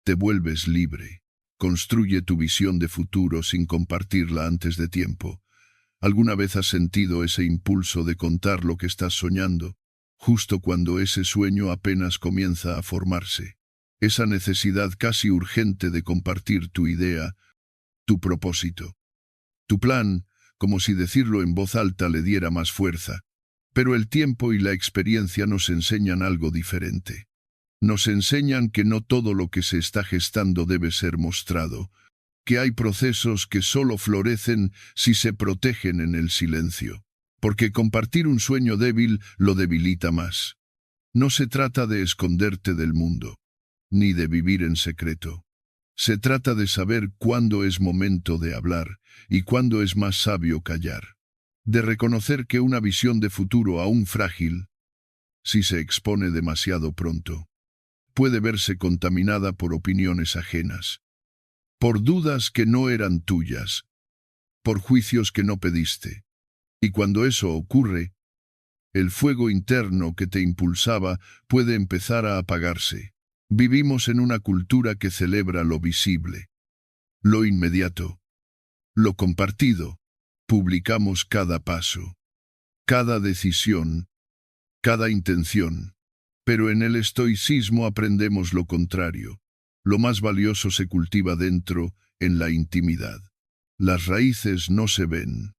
te vuelves libre. Construye tu visión de futuro sin compartirla antes de tiempo. ¿Alguna vez has sentido ese impulso de contar lo que estás soñando, justo cuando ese sueño apenas comienza a formarse? Esa necesidad casi urgente de compartir tu idea, tu propósito, tu plan, como si decirlo en voz alta le diera más fuerza. Pero el tiempo y la experiencia nos enseñan algo diferente. Nos enseñan que no todo lo que se está gestando debe ser mostrado, que hay procesos que solo florecen si se protegen en el silencio, porque compartir un sueño débil lo debilita más. No se trata de esconderte del mundo, ni de vivir en secreto. Se trata de saber cuándo es momento de hablar y cuándo es más sabio callar, de reconocer que una visión de futuro aún frágil, si se expone demasiado pronto, puede verse contaminada por opiniones ajenas, por dudas que no eran tuyas, por juicios que no pediste. Y cuando eso ocurre, el fuego interno que te impulsaba puede empezar a apagarse. Vivimos en una cultura que celebra lo visible, lo inmediato, lo compartido. Publicamos cada paso, cada decisión, cada intención. Pero en el estoicismo aprendemos lo contrario. Lo más valioso se cultiva dentro, en la intimidad. Las raíces no se ven,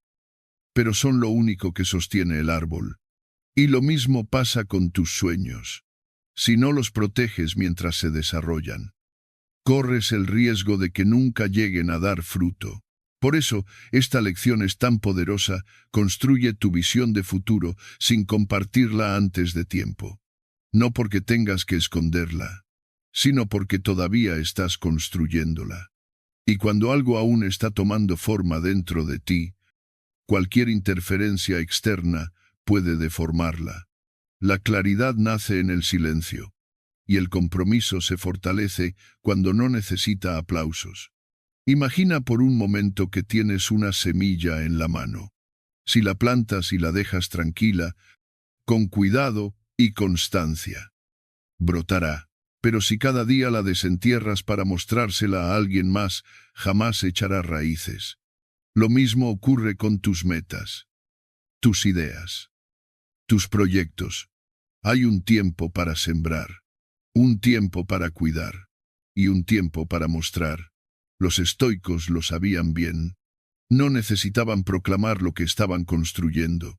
pero son lo único que sostiene el árbol. Y lo mismo pasa con tus sueños. Si no los proteges mientras se desarrollan, corres el riesgo de que nunca lleguen a dar fruto. Por eso, esta lección es tan poderosa. Construye tu visión de futuro sin compartirla antes de tiempo. No porque tengas que esconderla, sino porque todavía estás construyéndola. Y cuando algo aún está tomando forma dentro de ti, cualquier interferencia externa puede deformarla. La claridad nace en el silencio, y el compromiso se fortalece cuando no necesita aplausos. Imagina por un momento que tienes una semilla en la mano. Si la plantas y la dejas tranquila, con cuidado y constancia, brotará. Pero si cada día la desentierras para mostrársela a alguien más, jamás echará raíces. Lo mismo ocurre con tus metas, tus ideas, tus proyectos. Hay un tiempo para sembrar, un tiempo para cuidar y un tiempo para mostrar. Los estoicos lo sabían bien. No necesitaban proclamar lo que estaban construyendo.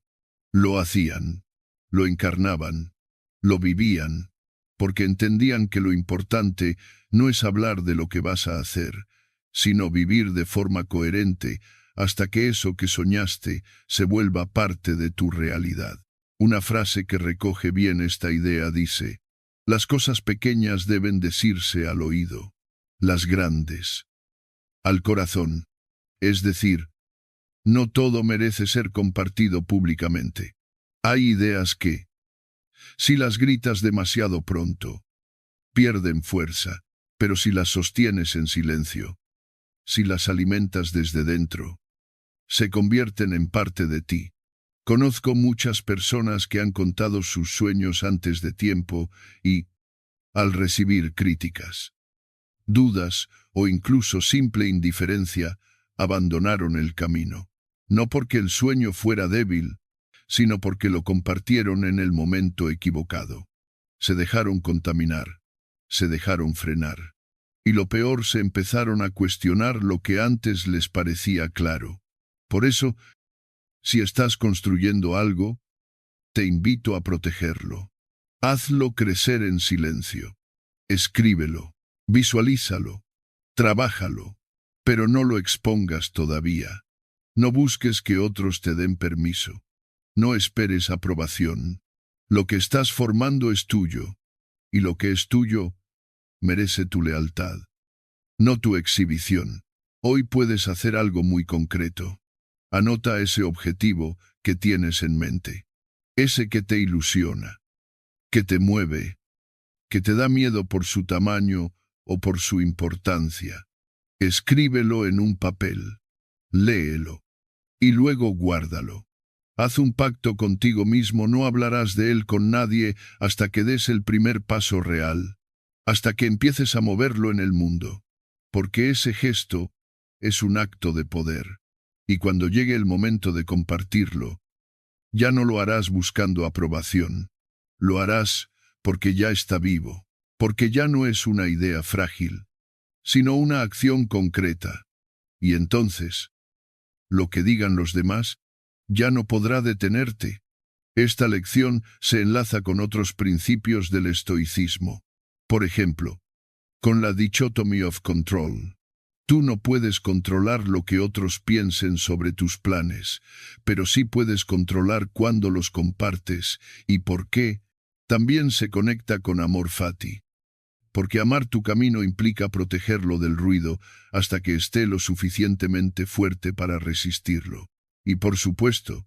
Lo hacían, lo encarnaban, lo vivían, porque entendían que lo importante no es hablar de lo que vas a hacer, sino vivir de forma coherente hasta que eso que soñaste se vuelva parte de tu realidad. Una frase que recoge bien esta idea dice: las cosas pequeñas deben decirse al oído, las grandes al corazón. Es decir, no todo merece ser compartido públicamente. Hay ideas que, si las gritas demasiado pronto, pierden fuerza, pero si las sostienes en silencio, si las alimentas desde dentro, se convierten en parte de ti. Conozco muchas personas que han contado sus sueños antes de tiempo y, al recibir críticas, dudas o incluso simple indiferencia, abandonaron el camino. No porque el sueño fuera débil, sino porque lo compartieron en el momento equivocado. Se dejaron contaminar, se dejaron frenar. Y lo peor, se empezaron a cuestionar lo que antes les parecía claro. Por eso, si estás construyendo algo, te invito a protegerlo. Hazlo crecer en silencio. Escríbelo, visualízalo, trabájalo, pero no lo expongas todavía. No busques que otros te den permiso. No esperes aprobación. Lo que estás formando es tuyo, y lo que es tuyo merece tu lealtad, no tu exhibición. Hoy puedes hacer algo muy concreto. Anota ese objetivo que tienes en mente, ese que te ilusiona, que te mueve, que te da miedo por su tamaño o por su importancia. Escríbelo en un papel, léelo, y luego guárdalo. Haz un pacto contigo mismo: no hablarás de él con nadie hasta que des el primer paso real, hasta que empieces a moverlo en el mundo, porque ese gesto es un acto de poder. Y cuando llegue el momento de compartirlo, ya no lo harás buscando aprobación. Lo harás porque ya está vivo, porque ya no es una idea frágil, sino una acción concreta. Y entonces, lo que digan los demás ya no podrá detenerte. Esta lección se enlaza con otros principios del estoicismo. Por ejemplo, con la dichotomy of control. Tú no puedes controlar lo que otros piensen sobre tus planes, pero sí puedes controlar cuándo los compartes y por qué. También se conecta con amor fati, porque amar tu camino implica protegerlo del ruido hasta que esté lo suficientemente fuerte para resistirlo. Y por supuesto,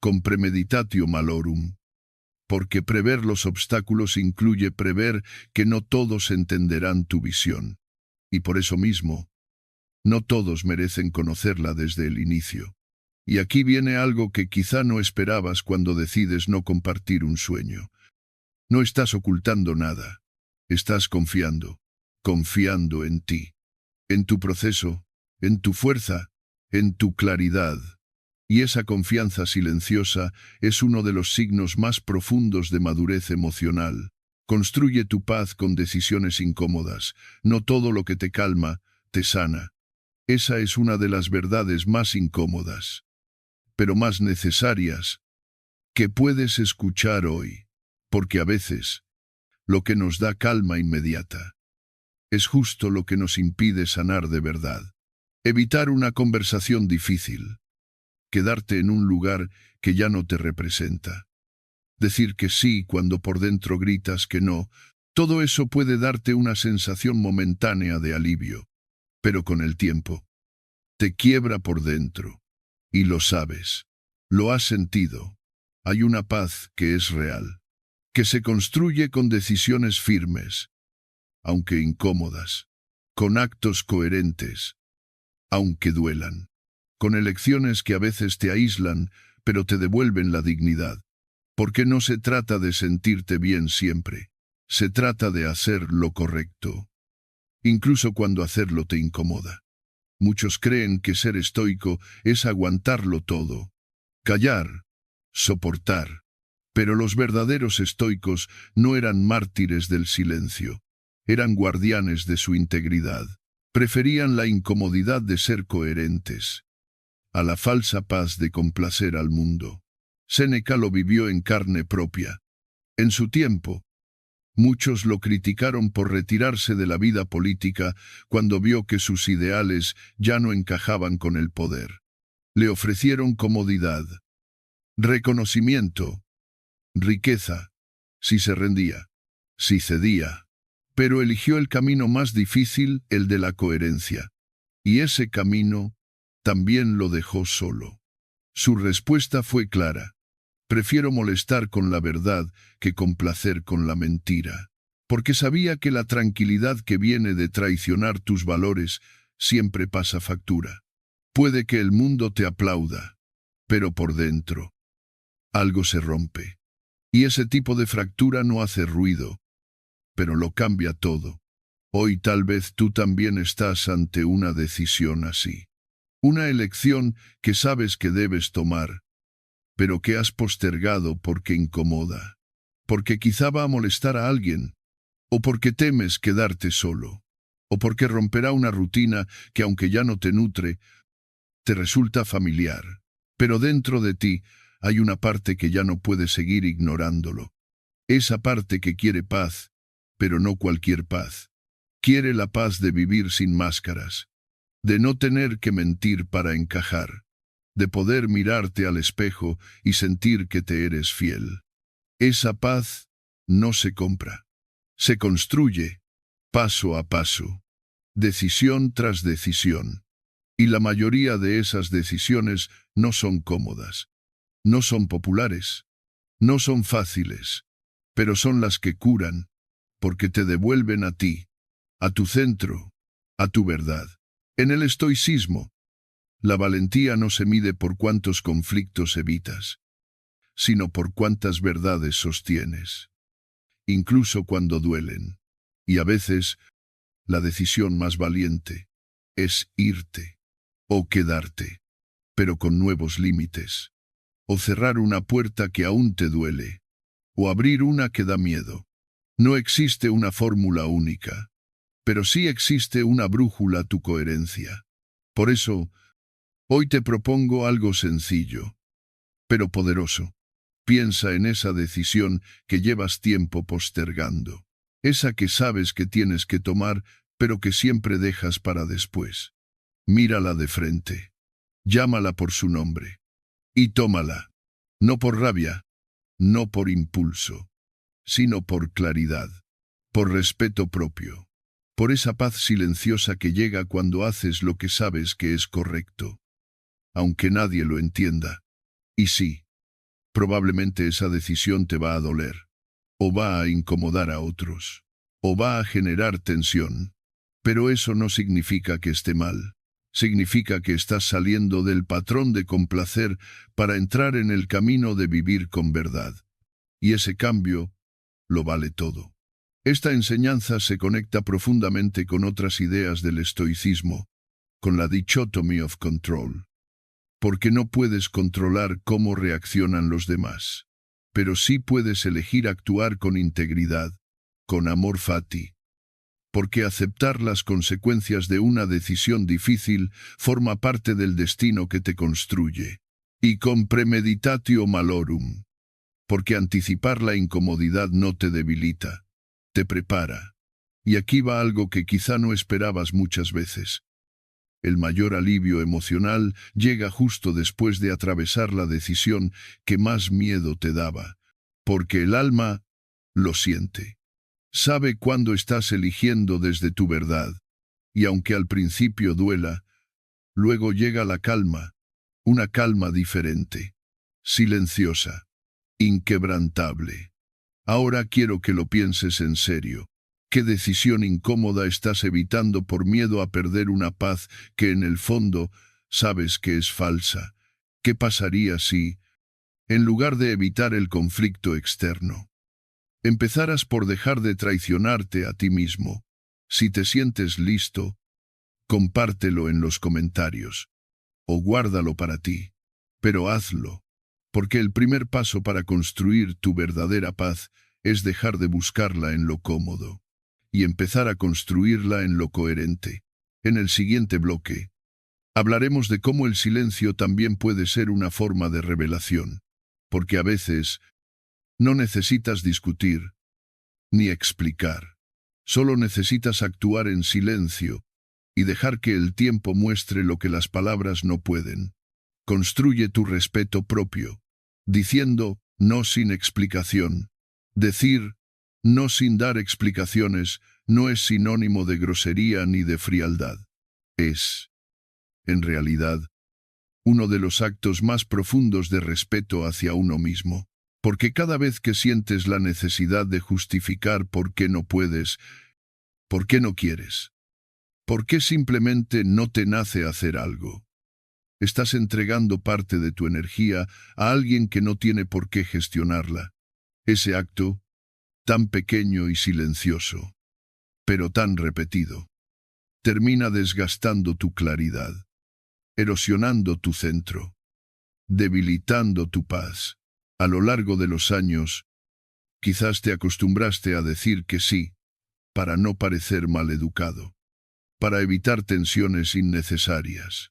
con premeditatio malorum, porque prever los obstáculos incluye prever que no todos entenderán tu visión. Y por eso mismo, no todos merecen conocerla desde el inicio. Y aquí viene algo que quizá no esperabas cuando decides no compartir un sueño. No estás ocultando nada. Estás confiando en ti, en tu proceso, en tu fuerza, en tu claridad. Y esa confianza silenciosa es uno de los signos más profundos de madurez emocional. Construye tu paz con decisiones incómodas. No todo lo que te calma, te sana. Esa es una de las verdades más incómodas, pero más necesarias, que puedes escuchar hoy, porque a veces, lo que nos da calma inmediata, es justo lo que nos impide sanar de verdad. Evitar una conversación difícil, quedarte en un lugar que ya no te representa, decir que sí cuando por dentro gritas que no, todo eso puede darte una sensación momentánea de alivio, pero con el tiempo, te quiebra por dentro. Y lo sabes, lo has sentido. Hay una paz que es real, que se construye con decisiones firmes, aunque incómodas, con actos coherentes, aunque duelan, con elecciones que a veces te aíslan, pero te devuelven la dignidad. Porque no se trata de sentirte bien siempre, se trata de hacer lo correcto, incluso cuando hacerlo te incomoda. Muchos creen que ser estoico es aguantarlo todo, callar, soportar. Pero los verdaderos estoicos no eran mártires del silencio, eran guardianes de su integridad. Preferían la incomodidad de ser coherentes, a la falsa paz de complacer al mundo. Séneca lo vivió en carne propia. En su tiempo, muchos lo criticaron por retirarse de la vida política cuando vio que sus ideales ya no encajaban con el poder. Le ofrecieron comodidad, reconocimiento, riqueza, si se rendía, si cedía. Pero eligió el camino más difícil, el de la coherencia. Y ese camino también lo dejó solo. Su respuesta fue clara. Prefiero molestar con la verdad que complacer con la mentira, porque sabía que la tranquilidad que viene de traicionar tus valores siempre pasa factura. Puede que el mundo te aplauda, pero por dentro algo se rompe. Y ese tipo de fractura no hace ruido, pero lo cambia todo. Hoy tal vez tú también estás ante una decisión así. Una elección que sabes que debes tomar, pero que has postergado porque incomoda, porque quizá va a molestar a alguien, o porque temes quedarte solo, o porque romperá una rutina que aunque ya no te nutre, te resulta familiar. Pero dentro de ti hay una parte que ya no puede seguir ignorándolo. Esa parte que quiere paz, pero no cualquier paz. Quiere la paz de vivir sin máscaras, de no tener que mentir para encajar, de poder mirarte al espejo y sentir que te eres fiel. Esa paz no se compra, se construye paso a paso, decisión tras decisión. Y la mayoría de esas decisiones no son cómodas, no son populares, no son fáciles, pero son las que curan, porque te devuelven a ti, a tu centro, a tu verdad. En el estoicismo, la valentía no se mide por cuántos conflictos evitas, sino por cuántas verdades sostienes, incluso cuando duelen. Y a veces, la decisión más valiente es irte, o quedarte, pero con nuevos límites, o cerrar una puerta que aún te duele, o abrir una que da miedo. No existe una fórmula única, pero sí existe una brújula a tu coherencia. Por eso, hoy te propongo algo sencillo, pero poderoso. Piensa en esa decisión que llevas tiempo postergando, esa que sabes que tienes que tomar, pero que siempre dejas para después. Mírala de frente, llámala por su nombre, y tómala, no por rabia, no por impulso, sino por claridad, por respeto propio, por esa paz silenciosa que llega cuando haces lo que sabes que es correcto, aunque nadie lo entienda. Y sí, Probablemente esa decisión te va a doler, o va a incomodar a otros, o va a generar tensión. Pero eso no significa que esté mal. Significa que estás saliendo del patrón de complacer para entrar en el camino de vivir con verdad. Y ese cambio lo vale todo. Esta enseñanza se conecta profundamente con otras ideas del estoicismo, con la dichotomy of control. Porque no puedes controlar cómo reaccionan los demás, pero sí puedes elegir actuar con integridad, con amor fati. Porque aceptar las consecuencias de una decisión difícil forma parte del destino que te construye. Y con premeditatio malorum. Porque anticipar la incomodidad no te debilita, te prepara. Y aquí va algo que quizá no esperabas muchas veces. El mayor alivio emocional llega justo después de atravesar la decisión que más miedo te daba, porque el alma lo siente. Sabe cuándo estás eligiendo desde tu verdad, y aunque al principio duela, luego llega la calma, una calma diferente, silenciosa, inquebrantable. Ahora quiero que lo pienses en serio. ¿Qué decisión incómoda estás evitando por miedo a perder una paz que en el fondo sabes que es falsa? ¿Qué pasaría si, en lugar de evitar el conflicto externo, empezaras por dejar de traicionarte a ti mismo? Si te sientes listo, compártelo en los comentarios, o guárdalo para ti, pero hazlo, porque el primer paso para construir tu verdadera paz es dejar de buscarla en lo cómodo, y empezar a construirla en lo coherente. En el siguiente bloque, hablaremos de cómo el silencio también puede ser una forma de revelación, porque a veces no necesitas discutir ni explicar. Solo necesitas actuar en silencio y dejar que el tiempo muestre lo que las palabras no pueden. Construye tu respeto propio, diciendo no sin explicación. Decir no sin dar explicaciones no es sinónimo de grosería ni de frialdad. Es, en realidad, uno de los actos más profundos de respeto hacia uno mismo. Porque cada vez que sientes la necesidad de justificar por qué no puedes, por qué no quieres, por qué simplemente no te nace hacer algo, estás entregando parte de tu energía a alguien que no tiene por qué gestionarla. Ese acto, tan pequeño y silencioso, pero tan repetido, termina desgastando tu claridad, erosionando tu centro, debilitando tu paz. A lo largo de los años, quizás te acostumbraste a decir que sí, para no parecer maleducado, para evitar tensiones innecesarias,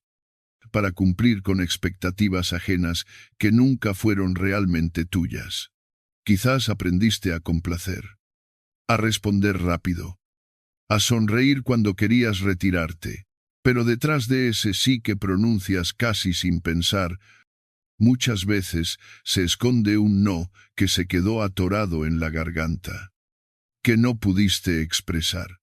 para cumplir con expectativas ajenas que nunca fueron realmente tuyas. Quizás aprendiste a complacer, a responder rápido, a sonreír cuando querías retirarte, pero detrás de ese sí que pronuncias casi sin pensar, muchas veces se esconde un no que se quedó atorado en la garganta, que no pudiste expresar,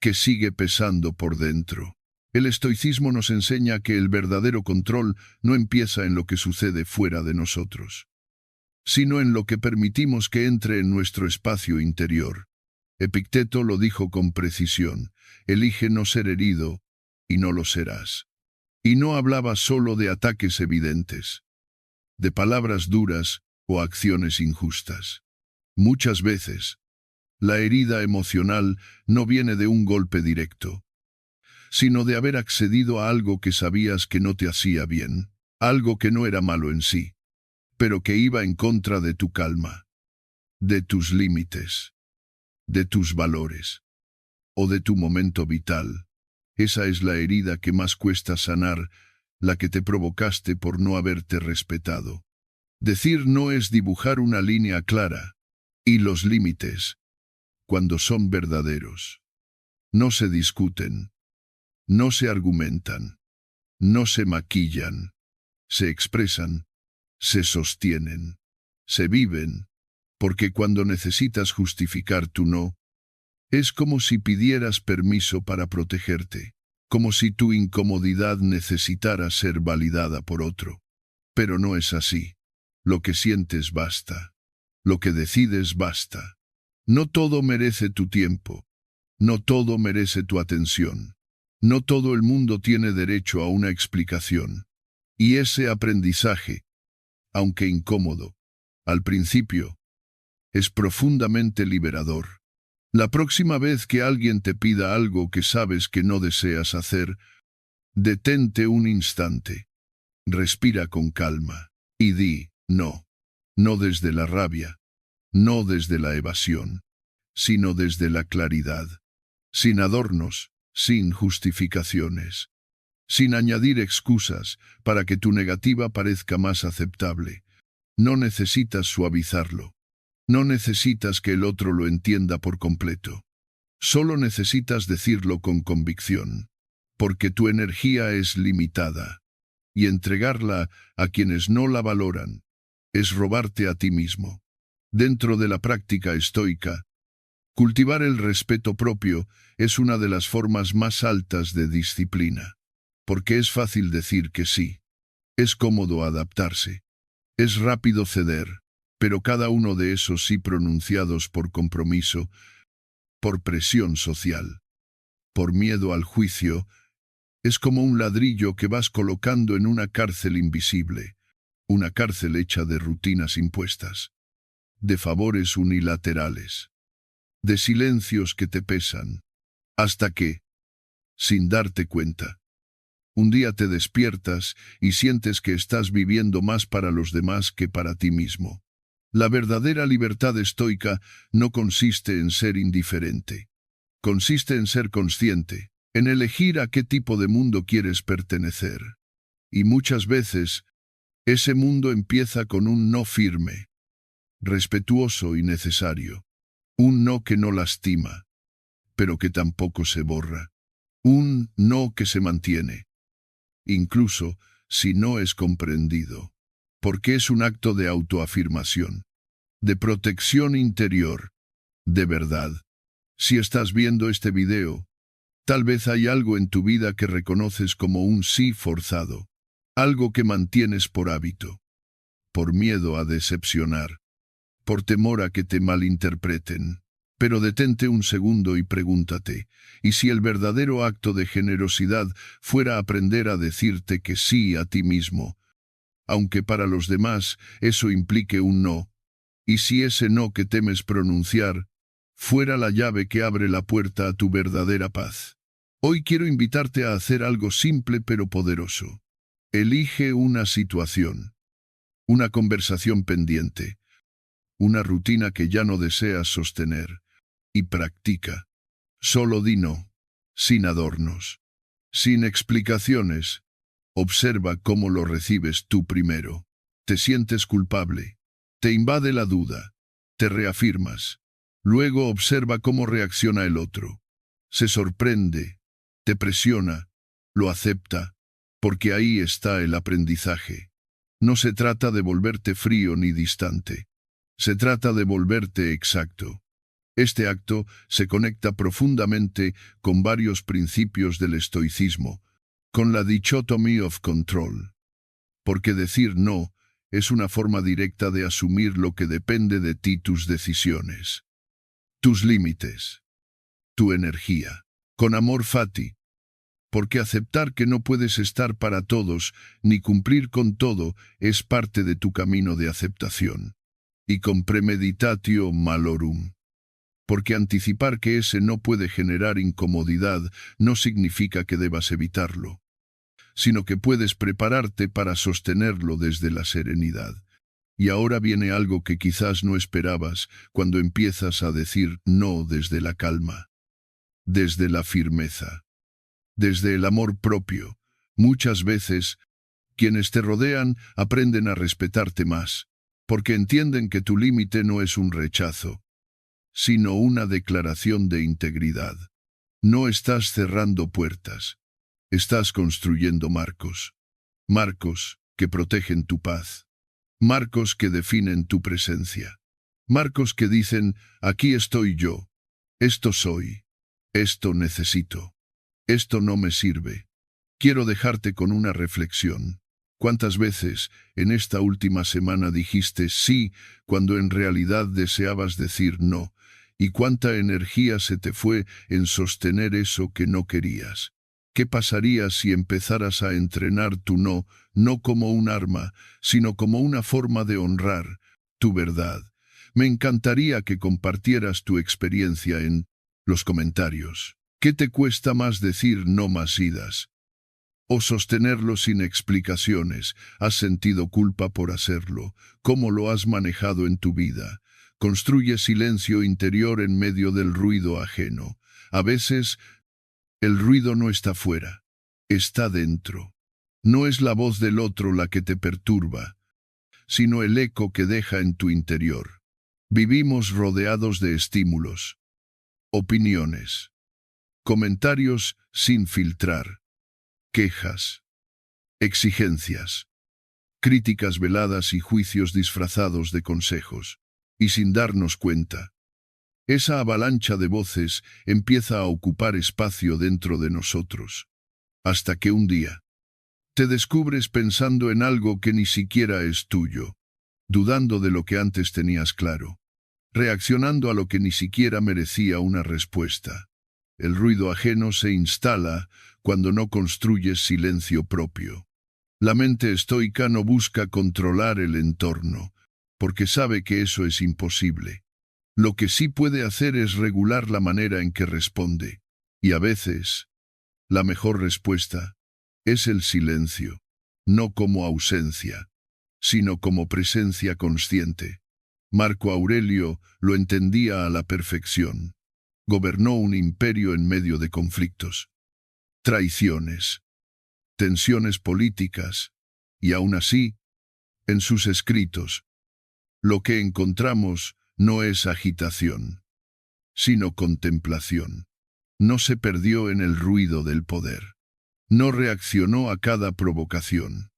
que sigue pesando por dentro. El estoicismo nos enseña que el verdadero control no empieza en lo que sucede fuera de nosotros, sino en lo que permitimos que entre en nuestro espacio interior. Epicteto lo dijo con precisión: elige no ser herido, y no lo serás. Y no hablaba solo de ataques evidentes, de palabras duras o acciones injustas. Muchas veces, la herida emocional no viene de un golpe directo, sino de haber accedido a algo que sabías que no te hacía bien, algo que no era malo en sí, pero que iba en contra de tu calma, de tus límites, de tus valores, o de tu momento vital. Esa es la herida que más cuesta sanar, la que te provocaste por no haberte respetado. Decir no es dibujar una línea clara, y los límites, cuando son verdaderos, no se discuten, no se argumentan, no se maquillan, se expresan, se sostienen, se viven, porque cuando necesitas justificar tu no, es como si pidieras permiso para protegerte, como si tu incomodidad necesitara ser validada por otro. Pero no es así. Lo que sientes basta. Lo que decides basta. No todo merece tu tiempo. No todo merece tu atención. No todo el mundo tiene derecho a una explicación. Y ese aprendizaje, aunque incómodo, al principio, es profundamente liberador. La próxima vez que alguien te pida algo que sabes que no deseas hacer, detente un instante, respira con calma y di no. No desde la rabia, no desde la evasión, sino desde la claridad, sin adornos, sin justificaciones, sin añadir excusas para que tu negativa parezca más aceptable. No necesitas suavizarlo. No necesitas que el otro lo entienda por completo. Solo necesitas decirlo con convicción, porque tu energía es limitada, y entregarla a quienes no la valoran es robarte a ti mismo. Dentro de la práctica estoica, cultivar el respeto propio es una de las formas más altas de disciplina, porque es fácil decir que sí, es cómodo adaptarse, es rápido ceder, pero cada uno de esos sí pronunciados por compromiso, por presión social, por miedo al juicio, es como un ladrillo que vas colocando en una cárcel invisible, una cárcel hecha de rutinas impuestas, de favores unilaterales, de silencios que te pesan, hasta que, sin darte cuenta, un día te despiertas y sientes que estás viviendo más para los demás que para ti mismo. La verdadera libertad estoica no consiste en ser indiferente. Consiste en ser consciente, en elegir a qué tipo de mundo quieres pertenecer. Y muchas veces, ese mundo empieza con un no firme, respetuoso y necesario. Un no que no lastima, pero que tampoco se borra. Un no que se mantiene, incluso si no es comprendido, porque es un acto de autoafirmación, de protección interior, de verdad. Si estás viendo este video, tal vez hay algo en tu vida que reconoces como un sí forzado, algo que mantienes por hábito, por miedo a decepcionar, por temor a que te malinterpreten. Pero detente un segundo y pregúntate, ¿y si el verdadero acto de generosidad fuera aprender a decirte que sí a ti mismo, aunque para los demás eso implique un no? ¿Y si ese no que temes pronunciar fuera la llave que abre la puerta a tu verdadera paz? Hoy quiero invitarte a hacer algo simple pero poderoso. Elige una situación, una conversación pendiente, una rutina que ya no deseas sostener, y practica. Solo di no, sin adornos, sin explicaciones. Observa cómo lo recibes tú primero. Te sientes culpable, te invade la duda, te reafirmas. Luego observa cómo reacciona el otro. Se sorprende, te presiona, lo acepta, porque ahí está el aprendizaje. No se trata de volverte frío ni distante. Se trata de volverte exacto. Este acto se conecta profundamente con varios principios del estoicismo, con la dichotomy of control. Porque decir no es una forma directa de asumir lo que depende de ti, tus decisiones, tus límites, tu energía. Con amor fati, porque aceptar que no puedes estar para todos ni cumplir con todo es parte de tu camino de aceptación. Y con premeditatio malorum, porque anticipar que ese no puede generar incomodidad no significa que debas evitarlo, sino que puedes prepararte para sostenerlo desde la serenidad. Y ahora viene algo que quizás no esperabas cuando empiezas a decir no desde la calma, desde la firmeza, desde el amor propio. Muchas veces, quienes te rodean aprenden a respetarte más, porque entienden que tu límite no es un rechazo, sino una declaración de integridad. No estás cerrando puertas, estás construyendo marcos. Marcos que protegen tu paz. Marcos que definen tu presencia. Marcos que dicen, aquí estoy yo, esto soy, esto necesito, esto no me sirve. Quiero dejarte con una reflexión. ¿Cuántas veces en esta última semana dijiste sí cuando en realidad deseabas decir no? ¿Y cuánta energía se te fue en sostener eso que no querías? ¿Qué pasaría si empezaras a entrenar tu no, no como un arma, sino como una forma de honrar tu verdad? Me encantaría que compartieras tu experiencia en los comentarios. ¿Qué te cuesta más decir no más idas? O sostenerlo sin explicaciones. ¿Has sentido culpa por hacerlo? ¿Cómo lo has manejado en tu vida? Construye silencio interior en medio del ruido ajeno. A veces, el ruido no está fuera, está dentro. No es la voz del otro la que te perturba, sino el eco que deja en tu interior. Vivimos rodeados de estímulos, opiniones, comentarios sin filtrar, quejas, exigencias, críticas veladas y juicios disfrazados de consejos. Y sin darnos cuenta, esa avalancha de voces empieza a ocupar espacio dentro de nosotros, hasta que un día te descubres pensando en algo que ni siquiera es tuyo, dudando de lo que antes tenías claro, reaccionando a lo que ni siquiera merecía una respuesta. El ruido ajeno se instala cuando no construyes silencio propio. La mente estoica no busca controlar el entorno, porque sabe que eso es imposible. Lo que sí puede hacer es regular la manera en que responde, y a veces, la mejor respuesta es el silencio, no como ausencia, sino como presencia consciente. Marco Aurelio lo entendía a la perfección. Gobernó un imperio en medio de conflictos, traiciones, tensiones políticas, y aún así, en sus escritos, lo que encontramos no es agitación, sino contemplación. No se perdió en el ruido del poder. No reaccionó a cada provocación.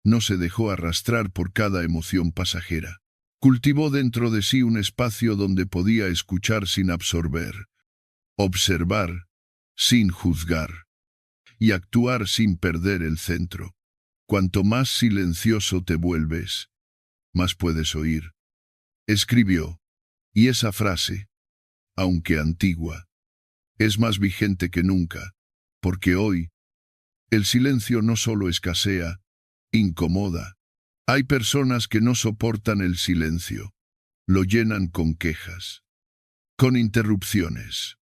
No se dejó arrastrar por cada emoción pasajera. Cultivó dentro de sí un espacio donde podía escuchar sin absorber, observar sin juzgar y actuar sin perder el centro. Cuanto más silencioso te vuelves, más puedes oír. Escribió, y esa frase, aunque antigua, es más vigente que nunca, porque hoy, el silencio no solo escasea, incomoda. Hay personas que no soportan el silencio, lo llenan con quejas, con interrupciones,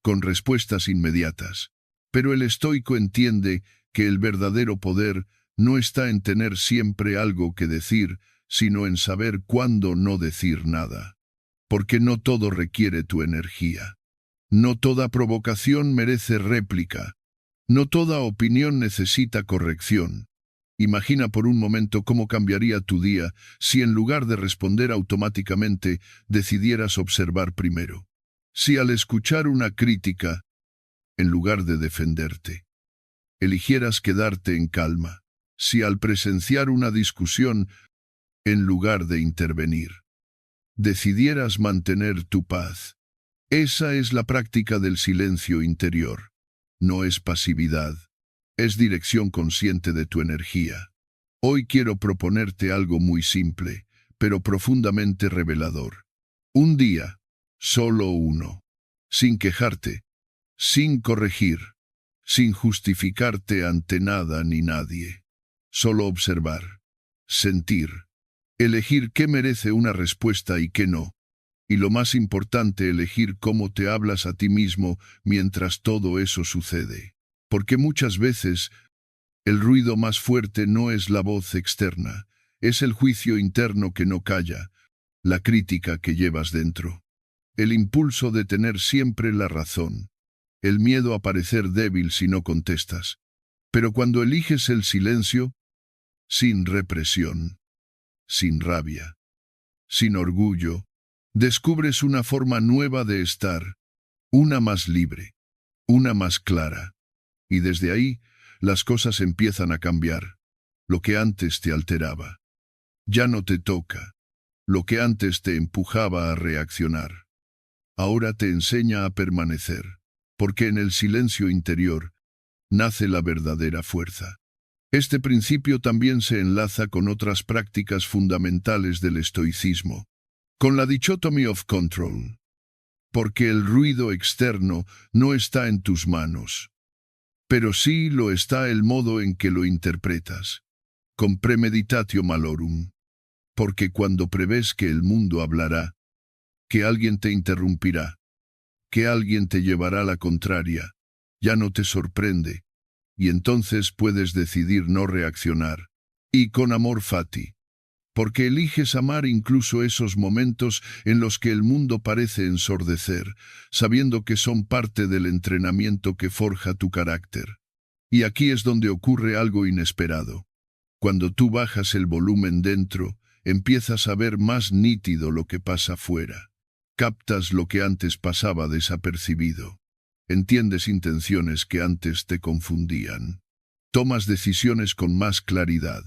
con respuestas inmediatas. Pero el estoico entiende que el verdadero poder no está en tener siempre algo que decir, sino en saber cuándo no decir nada. Porque no todo requiere tu energía. No toda provocación merece réplica. No toda opinión necesita corrección. Imagina por un momento cómo cambiaría tu día si en lugar de responder automáticamente decidieras observar primero. Si al escuchar una crítica, en lugar de defenderte, eligieras quedarte en calma. Si al presenciar una discusión, en lugar de intervenir, decidieras mantener tu paz. Esa es la práctica del silencio interior. No es pasividad, es dirección consciente de tu energía. Hoy quiero proponerte algo muy simple, pero profundamente revelador. Un día, solo uno, sin quejarte, sin corregir, sin justificarte ante nada ni nadie. Solo observar, sentir, elegir qué merece una respuesta y qué no. Y lo más importante, elegir cómo te hablas a ti mismo mientras todo eso sucede. Porque muchas veces el ruido más fuerte no es la voz externa, es el juicio interno que no calla, la crítica que llevas dentro, el impulso de tener siempre la razón, el miedo a parecer débil si no contestas. Pero cuando eliges el silencio, sin represión, sin rabia, sin orgullo, descubres una forma nueva de estar, una más libre, una más clara. Y desde ahí, las cosas empiezan a cambiar. Lo que antes te alteraba, ya no te toca. Lo que antes te empujaba a reaccionar, ahora te enseña a permanecer. Porque en el silencio interior nace la verdadera fuerza. Este principio también se enlaza con otras prácticas fundamentales del estoicismo, con la dichotomy of control, porque el ruido externo no está en tus manos, pero sí lo está el modo en que lo interpretas, con premeditatio malorum, porque cuando prevés que el mundo hablará, que alguien te interrumpirá, que alguien te llevará la contraria, ya no te sorprende, y entonces puedes decidir no reaccionar, y con amor fati, porque eliges amar incluso esos momentos en los que el mundo parece ensordecer, sabiendo que son parte del entrenamiento que forja tu carácter. Y aquí es donde ocurre algo inesperado. Cuando tú bajas el volumen dentro, empiezas a ver más nítido lo que pasa fuera. Captas lo que antes pasaba desapercibido. Entiendes intenciones que antes te confundían. Tomas decisiones con más claridad,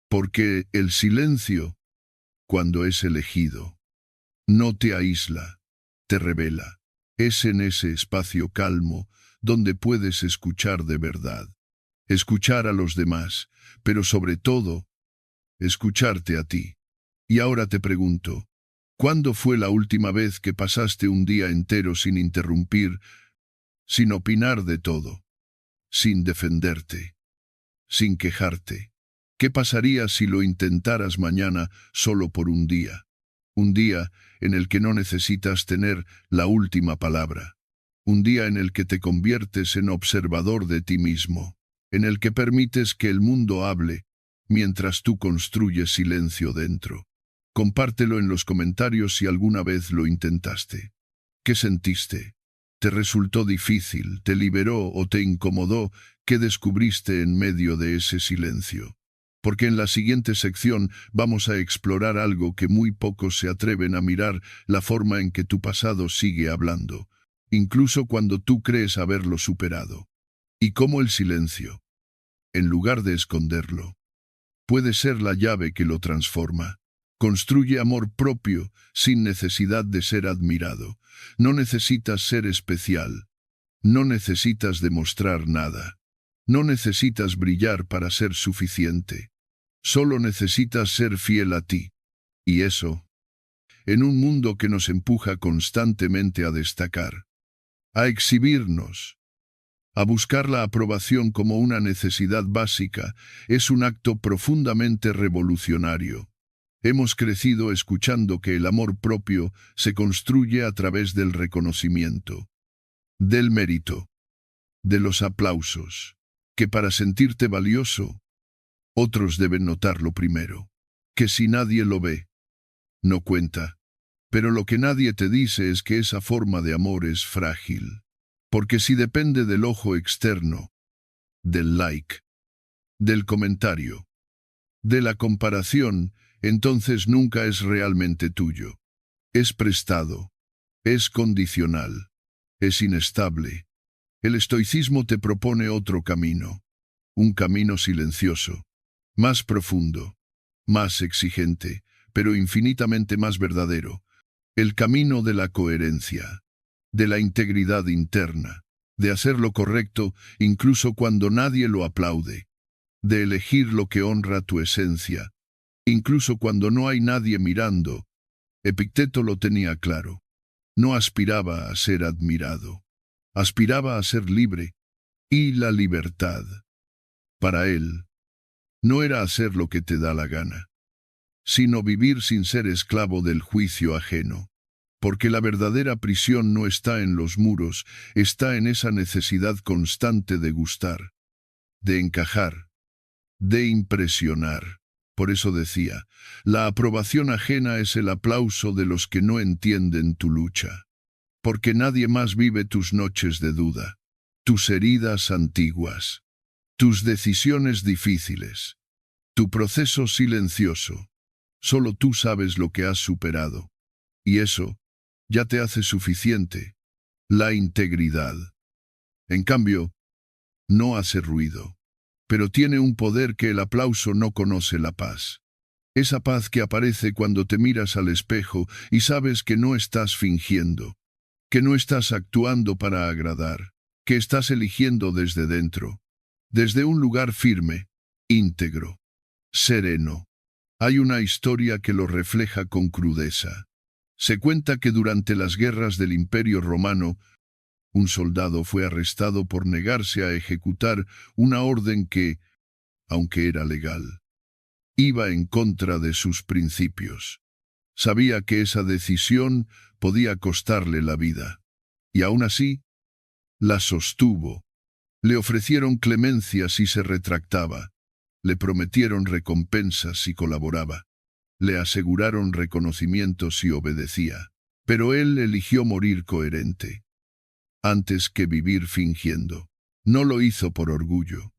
porque el silencio, cuando es elegido, no te aísla, te revela. Es en ese espacio calmo donde puedes escuchar de verdad. Escuchar a los demás, pero sobre todo, escucharte a ti. Y ahora te pregunto, ¿cuándo fue la última vez que pasaste un día entero sin interrumpir, sin opinar de todo, sin defenderte, sin quejarte? ¿Qué pasaría si lo intentaras mañana solo por un día? Un día en el que no necesitas tener la última palabra. Un día en el que te conviertes en observador de ti mismo, en el que permites que el mundo hable, mientras tú construyes silencio dentro. Compártelo en los comentarios si alguna vez lo intentaste. ¿Qué sentiste? ¿Te resultó difícil, te liberó o te incomodó? ¿Qué descubriste en medio de ese silencio? Porque en la siguiente sección vamos a explorar algo que muy pocos se atreven a mirar, la forma en que tu pasado sigue hablando, incluso cuando tú crees haberlo superado. Y cómo el silencio, en lugar de esconderlo, puede ser la llave que lo transforma. Construye amor propio sin necesidad de ser admirado. No necesitas ser especial. No necesitas demostrar nada. No necesitas brillar para ser suficiente. Solo necesitas ser fiel a ti. Y eso, en un mundo que nos empuja constantemente a destacar, a exhibirnos, a buscar la aprobación como una necesidad básica, es un acto profundamente revolucionario. Hemos crecido escuchando que el amor propio se construye a través del reconocimiento, del mérito, de los aplausos, que para sentirte valioso, otros deben notarlo primero, que si nadie lo ve, no cuenta. Pero lo que nadie te dice es que esa forma de amor es frágil, porque si depende del ojo externo, del like, del comentario, de la comparación, entonces nunca es realmente tuyo. Es prestado, es condicional, es inestable. El estoicismo te propone otro camino, un camino silencioso, más profundo, más exigente, pero infinitamente más verdadero, el camino de la coherencia, de la integridad interna, de hacer lo correcto incluso cuando nadie lo aplaude, de elegir lo que honra tu esencia, incluso cuando no hay nadie mirando. Epicteto lo tenía claro. No aspiraba a ser admirado. Aspiraba a ser libre. Y la libertad, para él, no era hacer lo que te da la gana, sino vivir sin ser esclavo del juicio ajeno. Porque la verdadera prisión no está en los muros, está en esa necesidad constante de gustar, de encajar, de impresionar. Por eso decía, la aprobación ajena es el aplauso de los que no entienden tu lucha. Porque nadie más vive tus noches de duda, tus heridas antiguas, tus decisiones difíciles, tu proceso silencioso. Solo tú sabes lo que has superado. Y eso ya te hace suficiente. La integridad, en cambio, no hace ruido, pero tiene un poder que el aplauso no conoce: la paz. Esa paz que aparece cuando te miras al espejo y sabes que no estás fingiendo, que no estás actuando para agradar, que estás eligiendo desde dentro, desde un lugar firme, íntegro, sereno. Hay una historia que lo refleja con crudeza. Se cuenta que durante las guerras del Imperio Romano, un soldado fue arrestado por negarse a ejecutar una orden que, aunque era legal, iba en contra de sus principios. Sabía que esa decisión podía costarle la vida, y aún así, la sostuvo. Le ofrecieron clemencia si se retractaba, le prometieron recompensas si colaboraba, le aseguraron reconocimiento si obedecía, pero él eligió morir coherente, antes que vivir fingiendo. No lo hizo por orgullo,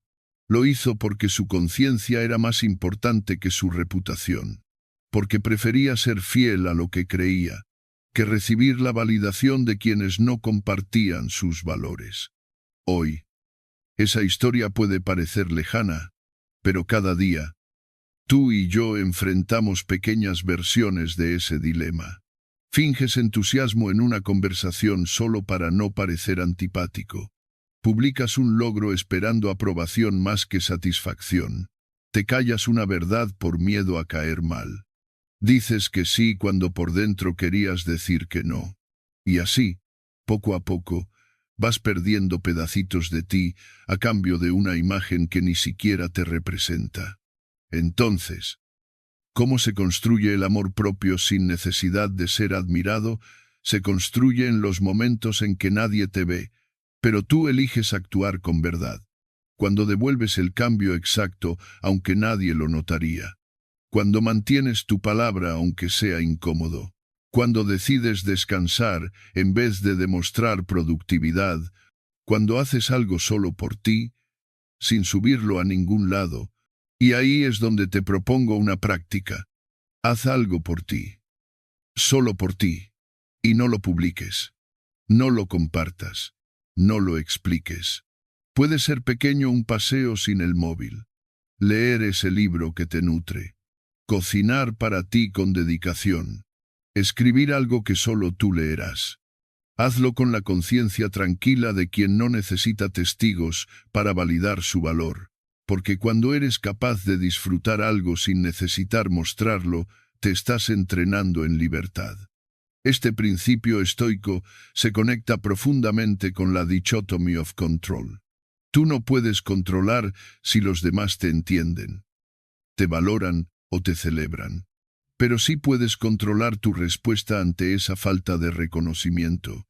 lo hizo porque su conciencia era más importante que su reputación, porque prefería ser fiel a lo que creía, que recibir la validación de quienes no compartían sus valores. Hoy, esa historia puede parecer lejana, pero cada día, tú y yo enfrentamos pequeñas versiones de ese dilema. Finges entusiasmo en una conversación solo para no parecer antipático. Publicas un logro esperando aprobación más que satisfacción. Te callas una verdad por miedo a caer mal. Dices que sí cuando por dentro querías decir que no. Y así, poco a poco, vas perdiendo pedacitos de ti a cambio de una imagen que ni siquiera te representa. Entonces, ¿cómo se construye el amor propio sin necesidad de ser admirado? Se construye en los momentos en que nadie te ve, pero tú eliges actuar con verdad. Cuando devuelves el cambio exacto, aunque nadie lo notaría. Cuando mantienes tu palabra, aunque sea incómodo. Cuando decides descansar en vez de demostrar productividad. Cuando haces algo solo por ti, sin subirlo a ningún lado. Y ahí es donde te propongo una práctica. Haz algo por ti. Solo por ti. Y no lo publiques. No lo compartas. No lo expliques. Puede ser pequeño un paseo sin el móvil. Leer ese libro que te nutre. Cocinar para ti con dedicación. Escribir algo que solo tú leerás. Hazlo con la conciencia tranquila de quien no necesita testigos para validar su valor. Porque cuando eres capaz de disfrutar algo sin necesitar mostrarlo, te estás entrenando en libertad. Este principio estoico se conecta profundamente con la dichotomy of control. Tú no puedes controlar si los demás te entienden, te valoran o te celebran. Pero sí puedes controlar tu respuesta ante esa falta de reconocimiento.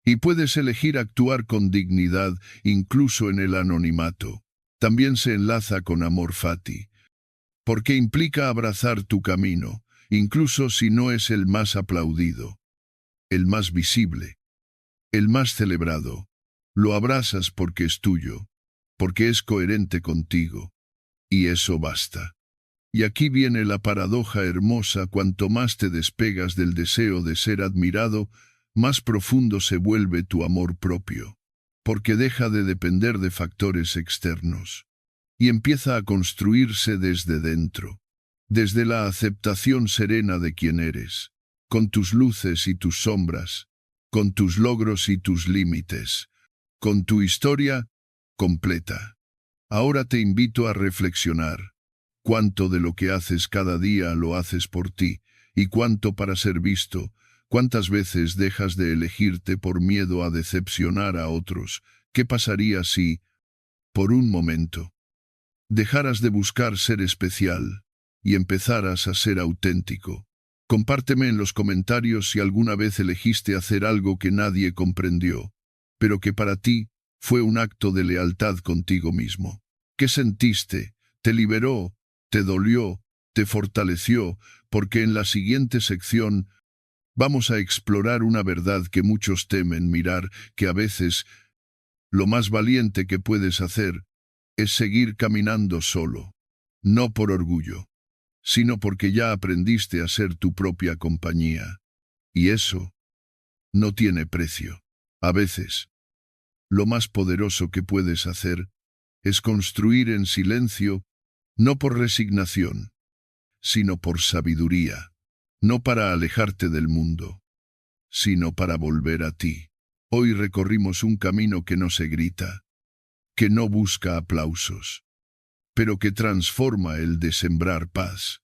Y puedes elegir actuar con dignidad incluso en el anonimato. También se enlaza con amor fati, porque implica abrazar tu camino, incluso si no es el más aplaudido, el más visible, el más celebrado. Lo abrazas porque es tuyo, porque es coherente contigo, y eso basta. Y aquí viene la paradoja hermosa: cuanto más te despegas del deseo de ser admirado, más profundo se vuelve tu amor propio, porque deja de depender de factores externos, y empieza a construirse desde dentro, desde la aceptación serena de quien eres, con tus luces y tus sombras, con tus logros y tus límites, con tu historia completa. Ahora te invito a reflexionar. ¿Cuánto de lo que haces cada día lo haces por ti? ¿Y cuánto para ser visto? ¿Cuántas veces dejas de elegirte por miedo a decepcionar a otros? ¿Qué pasaría si, por un momento, dejaras de buscar ser especial y empezaras a ser auténtico? Compárteme en los comentarios si alguna vez elegiste hacer algo que nadie comprendió, pero que para ti fue un acto de lealtad contigo mismo. ¿Qué sentiste? ¿Te liberó? ¿Te dolió? ¿Te fortaleció? Porque en la siguiente sección vamos a explorar una verdad que muchos temen mirar, que a veces lo más valiente que puedes hacer es seguir caminando solo, no por orgullo, sino porque ya aprendiste a ser tu propia compañía. Y eso no tiene precio. A veces, lo más poderoso que puedes hacer es construir en silencio, no por resignación, sino por sabiduría, no para alejarte del mundo, sino para volver a ti. Hoy recorrimos un camino que no se grita, que no busca aplausos, pero que transforma el de sembrar paz,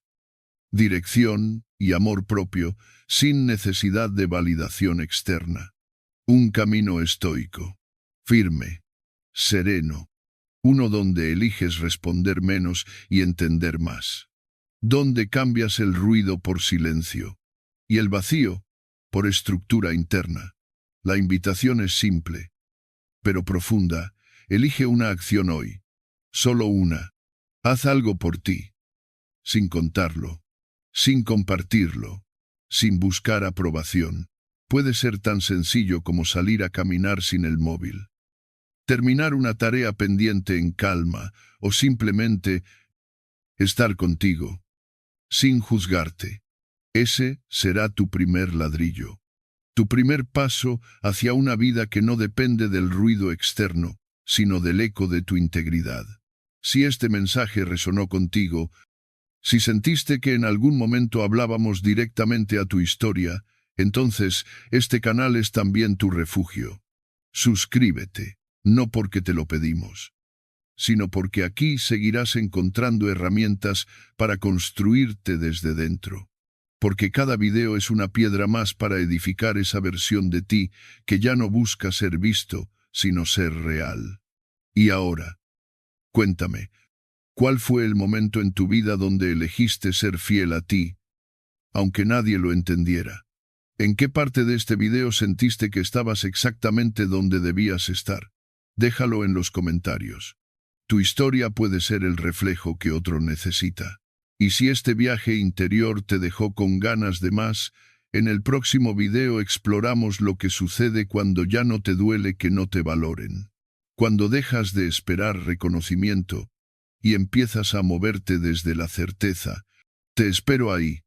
dirección y amor propio sin necesidad de validación externa. Un camino estoico, firme, sereno, uno donde eliges responder menos y entender más, donde cambias el ruido por silencio y el vacío por estructura interna. La invitación es simple, pero profunda. Elige una acción hoy, solo una. Haz algo por ti, sin contarlo, sin compartirlo, sin buscar aprobación. Puede ser tan sencillo como salir a caminar sin el móvil, terminar una tarea pendiente en calma o simplemente estar contigo, sin juzgarte. Ese será tu primer ladrillo, tu primer paso hacia una vida que no depende del ruido externo, sino del eco de tu integridad. Si este mensaje resonó contigo, si sentiste que en algún momento hablábamos directamente a tu historia, entonces este canal es también tu refugio. Suscríbete, no porque te lo pedimos, sino porque aquí seguirás encontrando herramientas para construirte desde dentro. Porque cada video es una piedra más para edificar esa versión de ti que ya no busca ser visto, sino ser real. Y ahora, cuéntame, ¿cuál fue el momento en tu vida donde elegiste ser fiel a ti, aunque nadie lo entendiera? ¿En qué parte de este video sentiste que estabas exactamente donde debías estar? Déjalo en los comentarios. Tu historia puede ser el reflejo que otro necesita. Y si este viaje interior te dejó con ganas de más, en el próximo video exploramos lo que sucede cuando ya no te duele que no te valoren. Cuando dejas de esperar reconocimiento y empiezas a moverte desde la certeza. Te espero ahí,